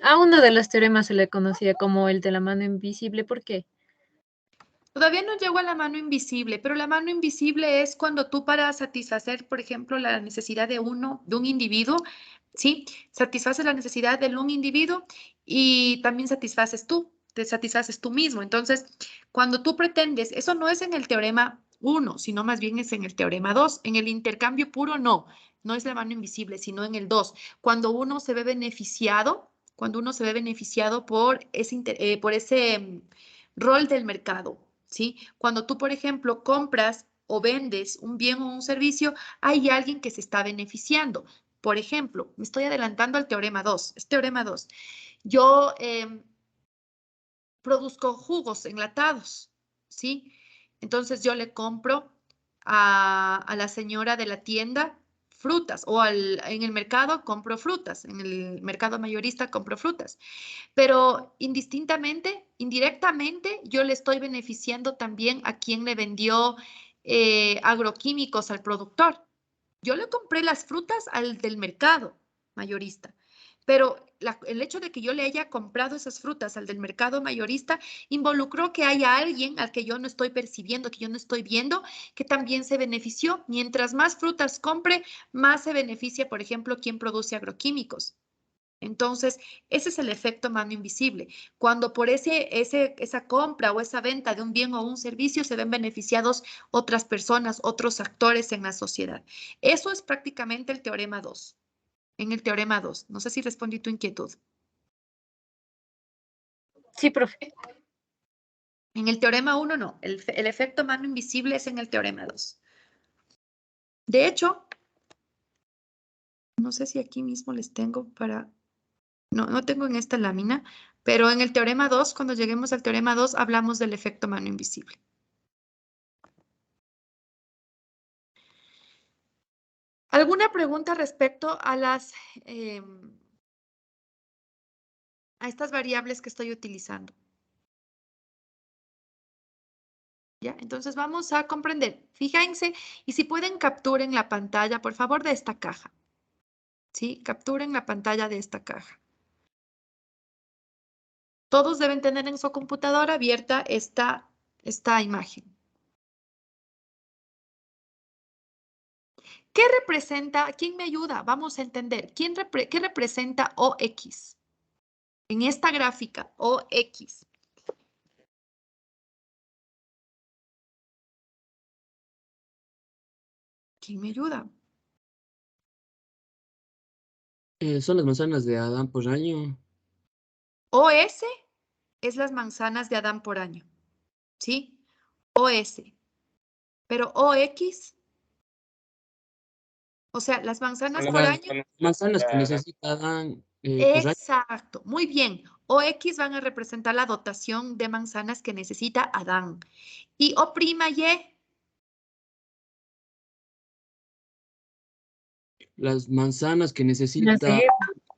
a uno de los teoremas se le conocía como el de la mano invisible. ¿Por qué? Todavía no llego a la mano invisible, pero la mano invisible es cuando tú para satisfacer, por ejemplo, la necesidad de un individuo, ¿sí? Satisfaces la necesidad de un individuo y también te satisfaces tú mismo. Entonces, cuando tú pretendes, eso no es en el teorema 1, sino más bien es en el teorema 2. En el intercambio puro, no es la mano invisible, sino en el 2. Cuando uno se ve beneficiado, por ese rol del mercado. ¿Sí? Cuando tú, por ejemplo, compras o vendes un bien o un servicio, hay alguien que se está beneficiando. Por ejemplo, me estoy adelantando al teorema 2. Es teorema 2. Yo produzco jugos enlatados, ¿sí? Entonces yo le compro a la señora de la tienda frutas o en el mercado compro frutas, en el mercado mayorista compro frutas. Pero indirectamente, yo le estoy beneficiando también a quien le vendió agroquímicos al productor. Yo le compré las frutas al del mercado mayorista, pero el hecho de que yo le haya comprado esas frutas al del mercado mayorista involucró que haya alguien al que yo no estoy percibiendo, que yo no estoy viendo, que también se benefició. Mientras más frutas compre, más se beneficia, por ejemplo, quien produce agroquímicos. Entonces, ese es el efecto mano invisible. Cuando por esa compra o esa venta de un bien o un servicio se ven beneficiados otras personas, otros actores en la sociedad. Eso es prácticamente el teorema 2. En el teorema 2. No sé si respondí tu inquietud. Sí, profe. En el teorema 1 no. El efecto mano invisible es en el teorema 2. De hecho, no sé si aquí mismo les tengo para... No tengo en esta lámina, pero en el teorema 2, cuando lleguemos al teorema 2, hablamos del efecto mano invisible. ¿Alguna pregunta respecto a a estas variables que estoy utilizando? ¿Ya? Entonces vamos a comprender. Fíjense, y si pueden capturen la pantalla, por favor, de esta caja. ¿Sí? Capturen la pantalla de esta caja. Todos deben tener en su computadora abierta esta imagen. ¿Qué representa? ¿Quién me ayuda? Vamos a entender. ¿Qué representa OX? En esta gráfica, OX. ¿Quién me ayuda? Son las manzanas de Adán por año. OS es las manzanas de Adán por año. ¿Sí? OS. Pero OX, o sea, las manzanas por año. Manzanas que necesita Adán por año. Exacto, muy bien. OX van a representar la dotación de manzanas que necesita Adán. Y O'Y. Las manzanas que necesita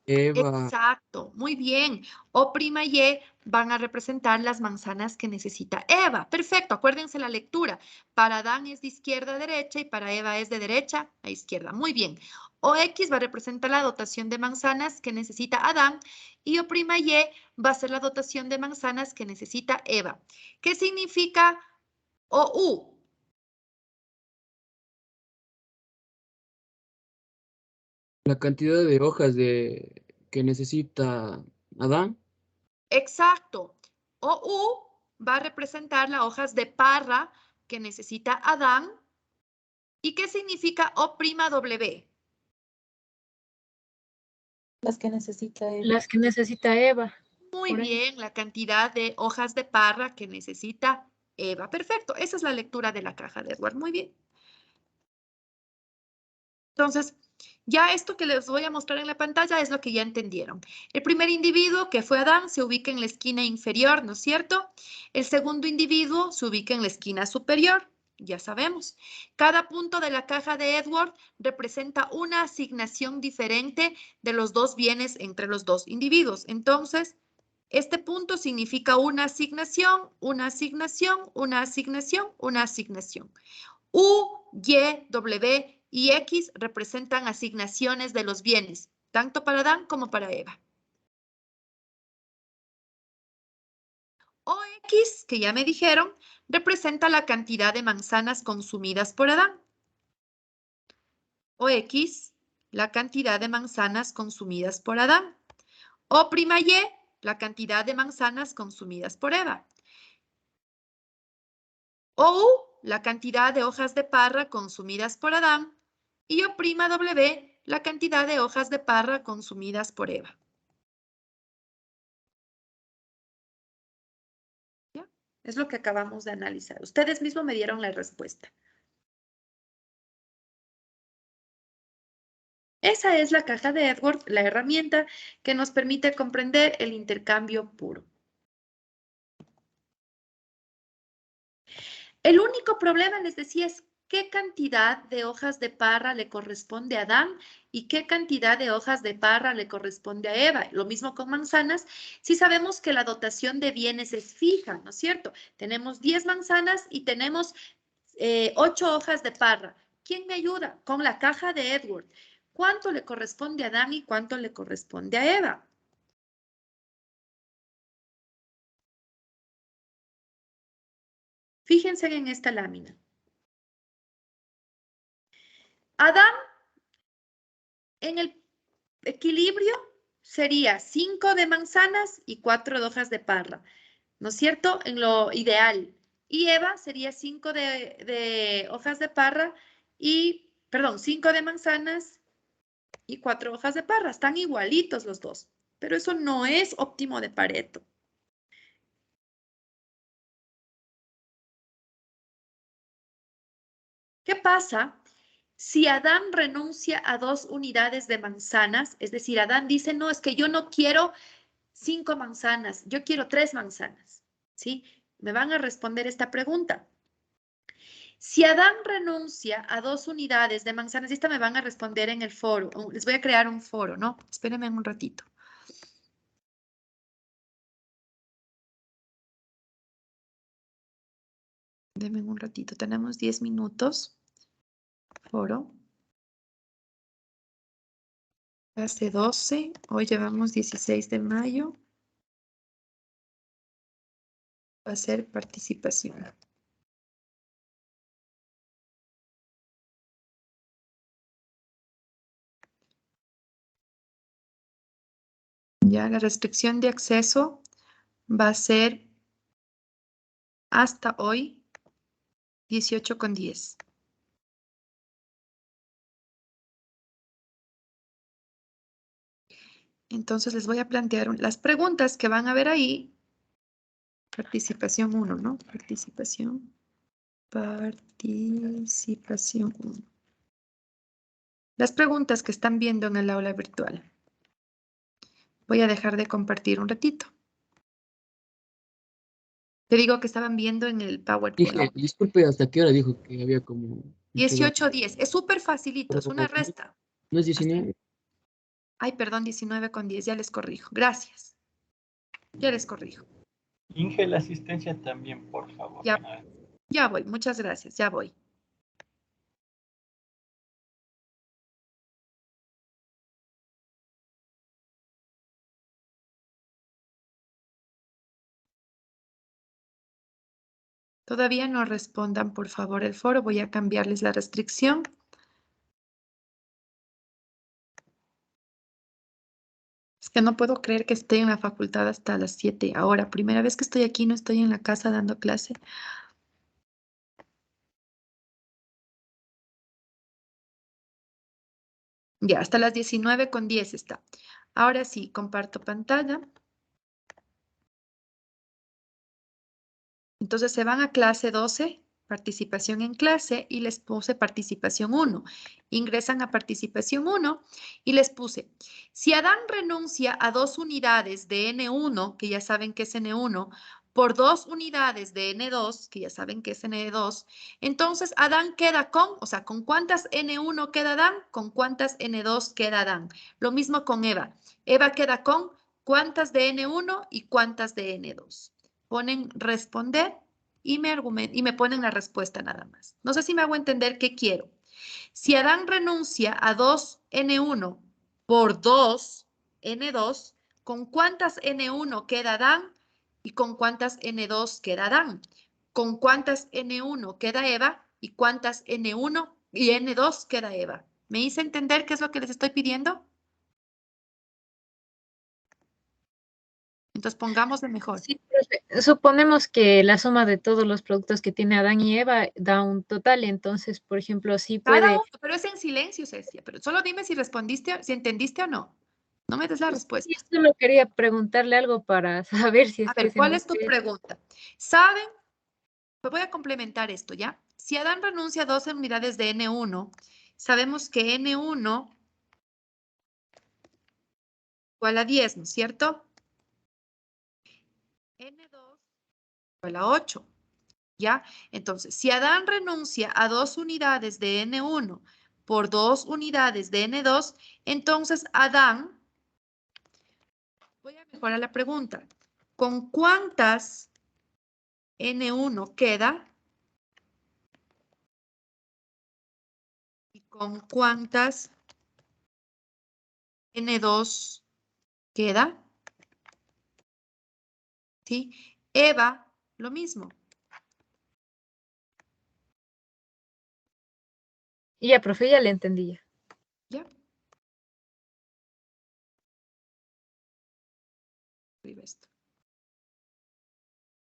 Eva. Exacto, muy bien. O'Y van a representar las manzanas que necesita Eva. Perfecto, acuérdense la lectura. Para Adán es de izquierda a derecha y para Eva es de derecha a izquierda. Muy bien. OX va a representar la dotación de manzanas que necesita Adán y O'Y va a ser la dotación de manzanas que necesita Eva. ¿Qué significa OU? La cantidad de hojas que necesita Adán. Exacto. OU va a representar las hojas de parra que necesita Adán. ¿Y qué significa O'W? Las que necesita Eva. Las que necesita Eva. Muy bien, la cantidad de hojas de parra que necesita Eva. Perfecto, esa es la lectura de la caja de Edward. Muy bien. Entonces, ya esto que les voy a mostrar en la pantalla es lo que ya entendieron. El primer individuo, que fue Adán, se ubica en la esquina inferior, ¿no es cierto? El segundo individuo se ubica en la esquina superior. Ya sabemos. Cada punto de la caja de Edward representa una asignación diferente de los dos bienes entre los dos individuos. Entonces, este punto significa una asignación, una asignación, una asignación, una asignación. U, Y, W y X representan asignaciones de los bienes, tanto para Adán como para Eva. OX, que ya me dijeron, representa la cantidad de manzanas consumidas por Adán. OX, la cantidad de manzanas consumidas por Adán. O'Y, la cantidad de manzanas consumidas por Eva. OU, la cantidad de hojas de parra consumidas por Adán. Y O'W, la cantidad de hojas de parra consumidas por Eva. ¿Ya? Es lo que acabamos de analizar. Ustedes mismos me dieron la respuesta. Esa es la caja de Edward, la herramienta que nos permite comprender el intercambio puro. El único problema, les decía, es qué cantidad de hojas de parra le corresponde a Adán y qué cantidad de hojas de parra le corresponde a Eva. Lo mismo con manzanas. Si sabemos que la dotación de bienes es fija, ¿no es cierto? Tenemos 10 manzanas y tenemos 8 hojas de parra. ¿Quién me ayuda? Con la caja de Edward. ¿Cuánto le corresponde a Adán y cuánto le corresponde a Eva? Fíjense en esta lámina. Adán, en el equilibrio, sería 5 de manzanas y 4 de hojas de parra, ¿no es cierto? En lo ideal. Y Eva sería 5 de hojas de parra y, perdón, 5 de manzanas y 4 hojas de parra. Están igualitos los dos, pero eso no es óptimo de Pareto. ¿Qué pasa si Adán renuncia a 2 unidades de manzanas? Es decir, Adán dice, no, es que yo no quiero 5 manzanas, yo quiero 3 manzanas, ¿sí? Me van a responder esta pregunta. Si Adán renuncia a 2 unidades de manzanas, esta me van a responder en el foro. Les voy a crear un foro, ¿no? Espérenme un ratito. Denme un ratito, tenemos 10 minutos. Foro. Hace 12, hoy llevamos 16 de mayo. Va a ser participación. Ya la restricción de acceso va a ser hasta hoy 18:10. Entonces les voy a plantear las preguntas que van a ver ahí. Participación 1, ¿no? Participación 1. Las preguntas que están viendo en el aula virtual. Voy a dejar de compartir un ratito. Te digo que estaban viendo en el PowerPoint. Dije, disculpe, ¿hasta qué hora dijo que había como... 18:10. Es súper facilito, es una resta. ¿No es 19? Ay, perdón, 19:10. Ya les corrijo. Gracias. Ya les corrijo. Inge, la asistencia también, por favor. Ya voy. Muchas gracias. Ya voy. Todavía no respondan, por favor, el foro. Voy a cambiarles la restricción. Es que no puedo creer que esté en la facultad hasta las 7. Ahora, primera vez que estoy aquí, no estoy en la casa dando clase. Ya, hasta las 19:10 está. Ahora sí, comparto pantalla. Entonces se van a clase 12, participación en clase, y les puse participación 1. Ingresan a participación 1 y les puse, si Adán renuncia a 2 unidades de N1, que ya saben que es N1, por 2 unidades de N2, que ya saben que es N2, entonces Adán queda con, o sea, ¿con cuántas N1 queda Adán? ¿Con cuántas N2 queda Adán? Lo mismo con Eva. Eva queda con cuántas de N1 y cuántas de N2. Ponen responder y me ponen la respuesta nada más. No sé si me hago entender qué quiero. Si Adán renuncia a 2 N1 por 2 N2, ¿con cuántas N1 queda Adán y con cuántas N2 queda Adán? ¿Con cuántas N1 queda Eva y cuántas N1 y N2 queda Eva? ¿Me hice entender qué es lo que les estoy pidiendo? Entonces pongámosle mejor. Sí, profe. Suponemos que la suma de todos los productos que tiene Adán y Eva da un total, entonces, por ejemplo, sí Cada puede... uno, pero es en silencio, Cecia. Pero solo dime si respondiste, si entendiste o no. No me des la respuesta. Sí, solo quería preguntarle algo para saber si es A que ver, se ¿cuál me es tu fue. pregunta? ¿Saben? Pues voy a complementar esto, ¿ya? Si Adán renuncia a 12 unidades de N1, sabemos que N1 igual a 10, ¿no es cierto? N2 igual a 8, ¿ya? Entonces, si Adán renuncia a 2 unidades de N1 por 2 unidades de N2, entonces Adán, voy a mejorar la pregunta, ¿con cuántas N1 queda? ¿con cuántas N2 queda? ¿Sí? Eva, lo mismo. Y ya, profe, ya le entendí ya. ¿Ya? Escribe esto.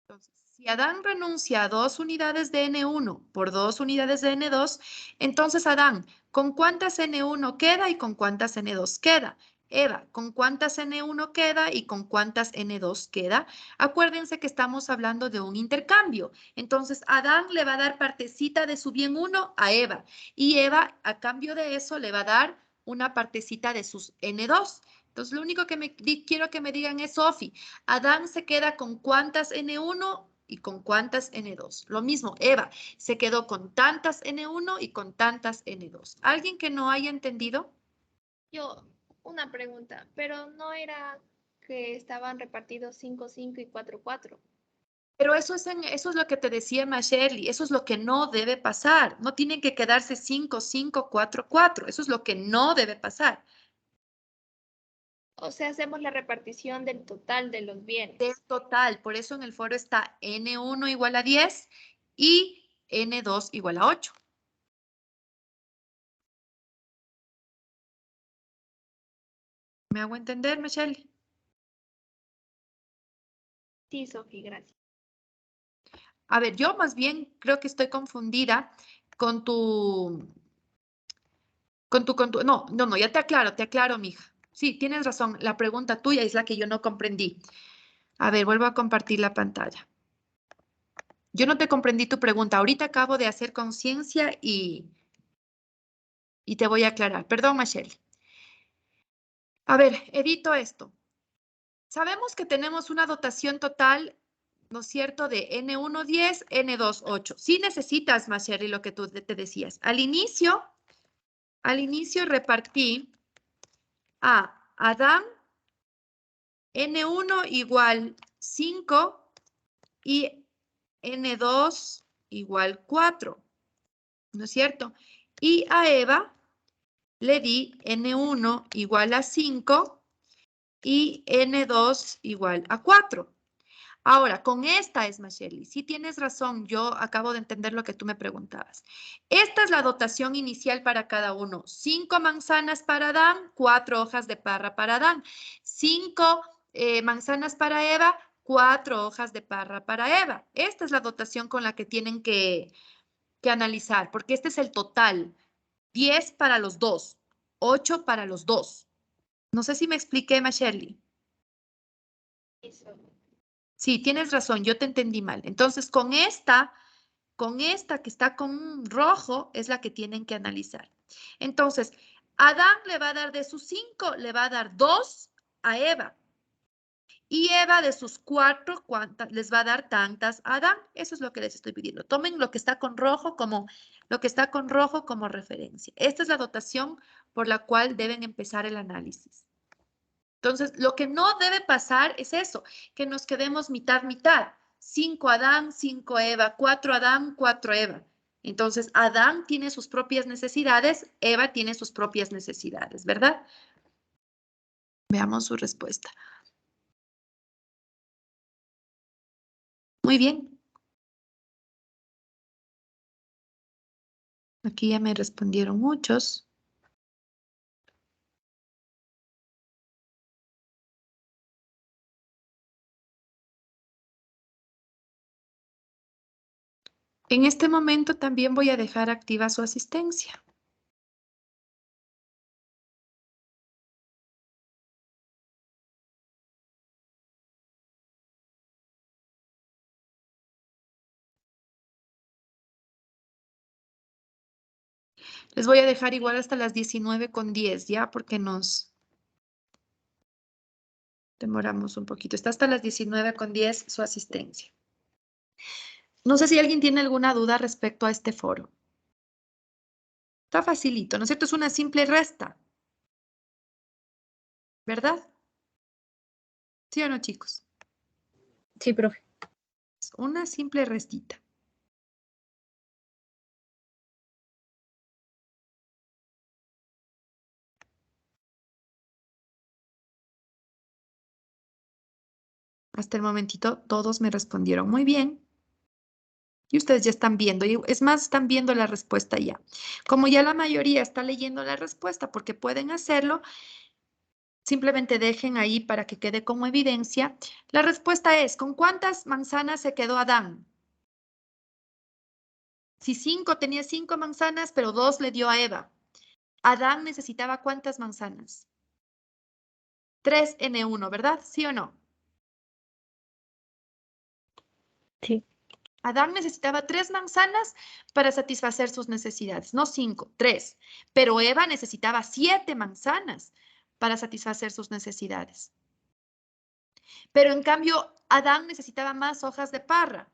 Entonces, si Adán renuncia a 2 unidades de N1 por 2 unidades de N2, entonces Adán, ¿con cuántas N1 queda y con cuántas N2 queda? Eva, ¿con cuántas N1 queda y con cuántas N2 queda? Acuérdense que estamos hablando de un intercambio. Entonces, Adán le va a dar partecita de su bien 1 a Eva. Y Eva, a cambio de eso, le va a dar una partecita de sus N2. Entonces, lo único que quiero que me digan es, Sofi, Adán se queda con cuántas N1 y con cuántas N2. Lo mismo, Eva se quedó con tantas N1 y con tantas N2. ¿Alguien que no haya entendido? Yo, una pregunta, pero no era que estaban repartidos 5, 5 y 4, 4. Pero eso es lo que te decía Shirley, eso es lo que no debe pasar. No tienen que quedarse 5, 5, 4, 4. Eso es lo que no debe pasar. O sea, hacemos la repartición del total de los bienes. Del total, por eso en el foro está N1 igual a 10 y N2 igual a 8. ¿Me hago entender, Michelle? Sí, Sofi, gracias. A ver, yo más bien creo que estoy confundida con tu... No, ya te aclaro, mija. Sí, tienes razón, la pregunta tuya es la que yo no comprendí. A ver, vuelvo a compartir la pantalla. Yo no te comprendí tu pregunta. Ahorita acabo de hacer conciencia y te voy a aclarar. Perdón, Michelle. A ver, edito esto. Sabemos que tenemos una dotación total, ¿no es cierto?, de N1 10, N2 8. Sí necesitas, Michelle, lo que tú te decías. Al inicio repartí a Adán N1 igual 5 y N2 igual 4, ¿no es cierto? Y a Eva le di N1 igual a 5 y N2 igual a 4. Ahora, con esta es, Shirley, sí tienes razón, yo acabo de entender lo que tú me preguntabas. Esta es la dotación inicial para cada uno. 5 manzanas para Adán, 4 hojas de parra para Adán. 5 manzanas para Eva, 4 hojas de parra para Eva. Esta es la dotación con la que tienen que analizar, porque este es el total. 10 para los dos, 8 para los dos. No sé si me expliqué, Shirley. Sí, tienes razón, yo te entendí mal. Entonces, con esta que está con rojo es la que tienen que analizar. Entonces, Adán le va a dar de sus 5, le va a dar 2 a Eva. Y Eva de sus 4, les va a dar tantas a Adán. Eso es lo que les estoy pidiendo. Tomen lo que está con rojo como referencia. Esta es la dotación por la cual deben empezar el análisis. Entonces, lo que no debe pasar es eso, que nos quedemos mitad, mitad. 5 Adán, 5 Eva, 4 Adán, 4 Eva. Entonces, Adán tiene sus propias necesidades, Eva tiene sus propias necesidades, ¿verdad? Veamos su respuesta. Muy bien. Aquí ya me respondieron muchos. En este momento también voy a dejar activa su asistencia. Les voy a dejar igual hasta las 19:10, ¿ya? Porque nos demoramos un poquito. Está hasta las 19:10 su asistencia. No sé si alguien tiene alguna duda respecto a este foro. Está facilito, ¿no es cierto? Es una simple resta. ¿Verdad? ¿Sí o no, chicos? Sí, profe. Es una simple restita. Hasta el momentito todos me respondieron muy bien. Y ustedes ya están viendo, y es más, están viendo la respuesta ya. Como ya la mayoría está leyendo la respuesta porque pueden hacerlo, simplemente dejen ahí para que quede como evidencia. La respuesta es, ¿con cuántas manzanas se quedó Adán? Si 5 tenía 5 manzanas, pero 2 le dio a Eva. Adán necesitaba ¿cuántas manzanas? 3N1, ¿verdad? ¿Sí o no? Sí. Adán necesitaba 3 manzanas para satisfacer sus necesidades, no 5, 3. Pero Eva necesitaba 7 manzanas para satisfacer sus necesidades. Pero en cambio, Adán necesitaba más hojas de parra.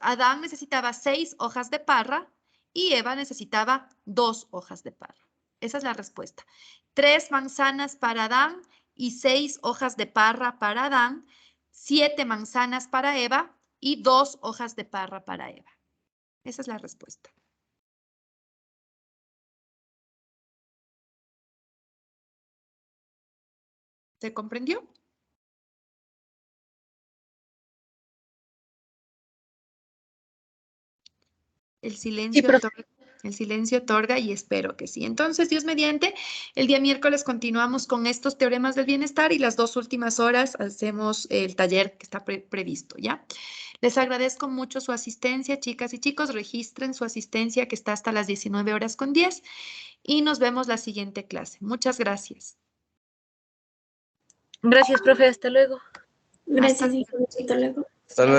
Adán necesitaba 6 hojas de parra y Eva necesitaba 2 hojas de parra. Esa es la respuesta. 3 manzanas para Adán y 6 hojas de parra para Adán, 7 manzanas para Eva y 2 hojas de parra para Eva. Esa es la respuesta. ¿Se comprendió? El silencio otorga y espero que sí. Entonces, Dios mediante, el día miércoles continuamos con estos teoremas del bienestar y las 2 últimas horas hacemos el taller que está previsto, ¿ya? Les agradezco mucho su asistencia, chicas y chicos. Registren su asistencia que está hasta las 19:10 y nos vemos la siguiente clase. Muchas gracias. Gracias, profe. Hasta luego. Gracias, hasta luego. Hasta luego.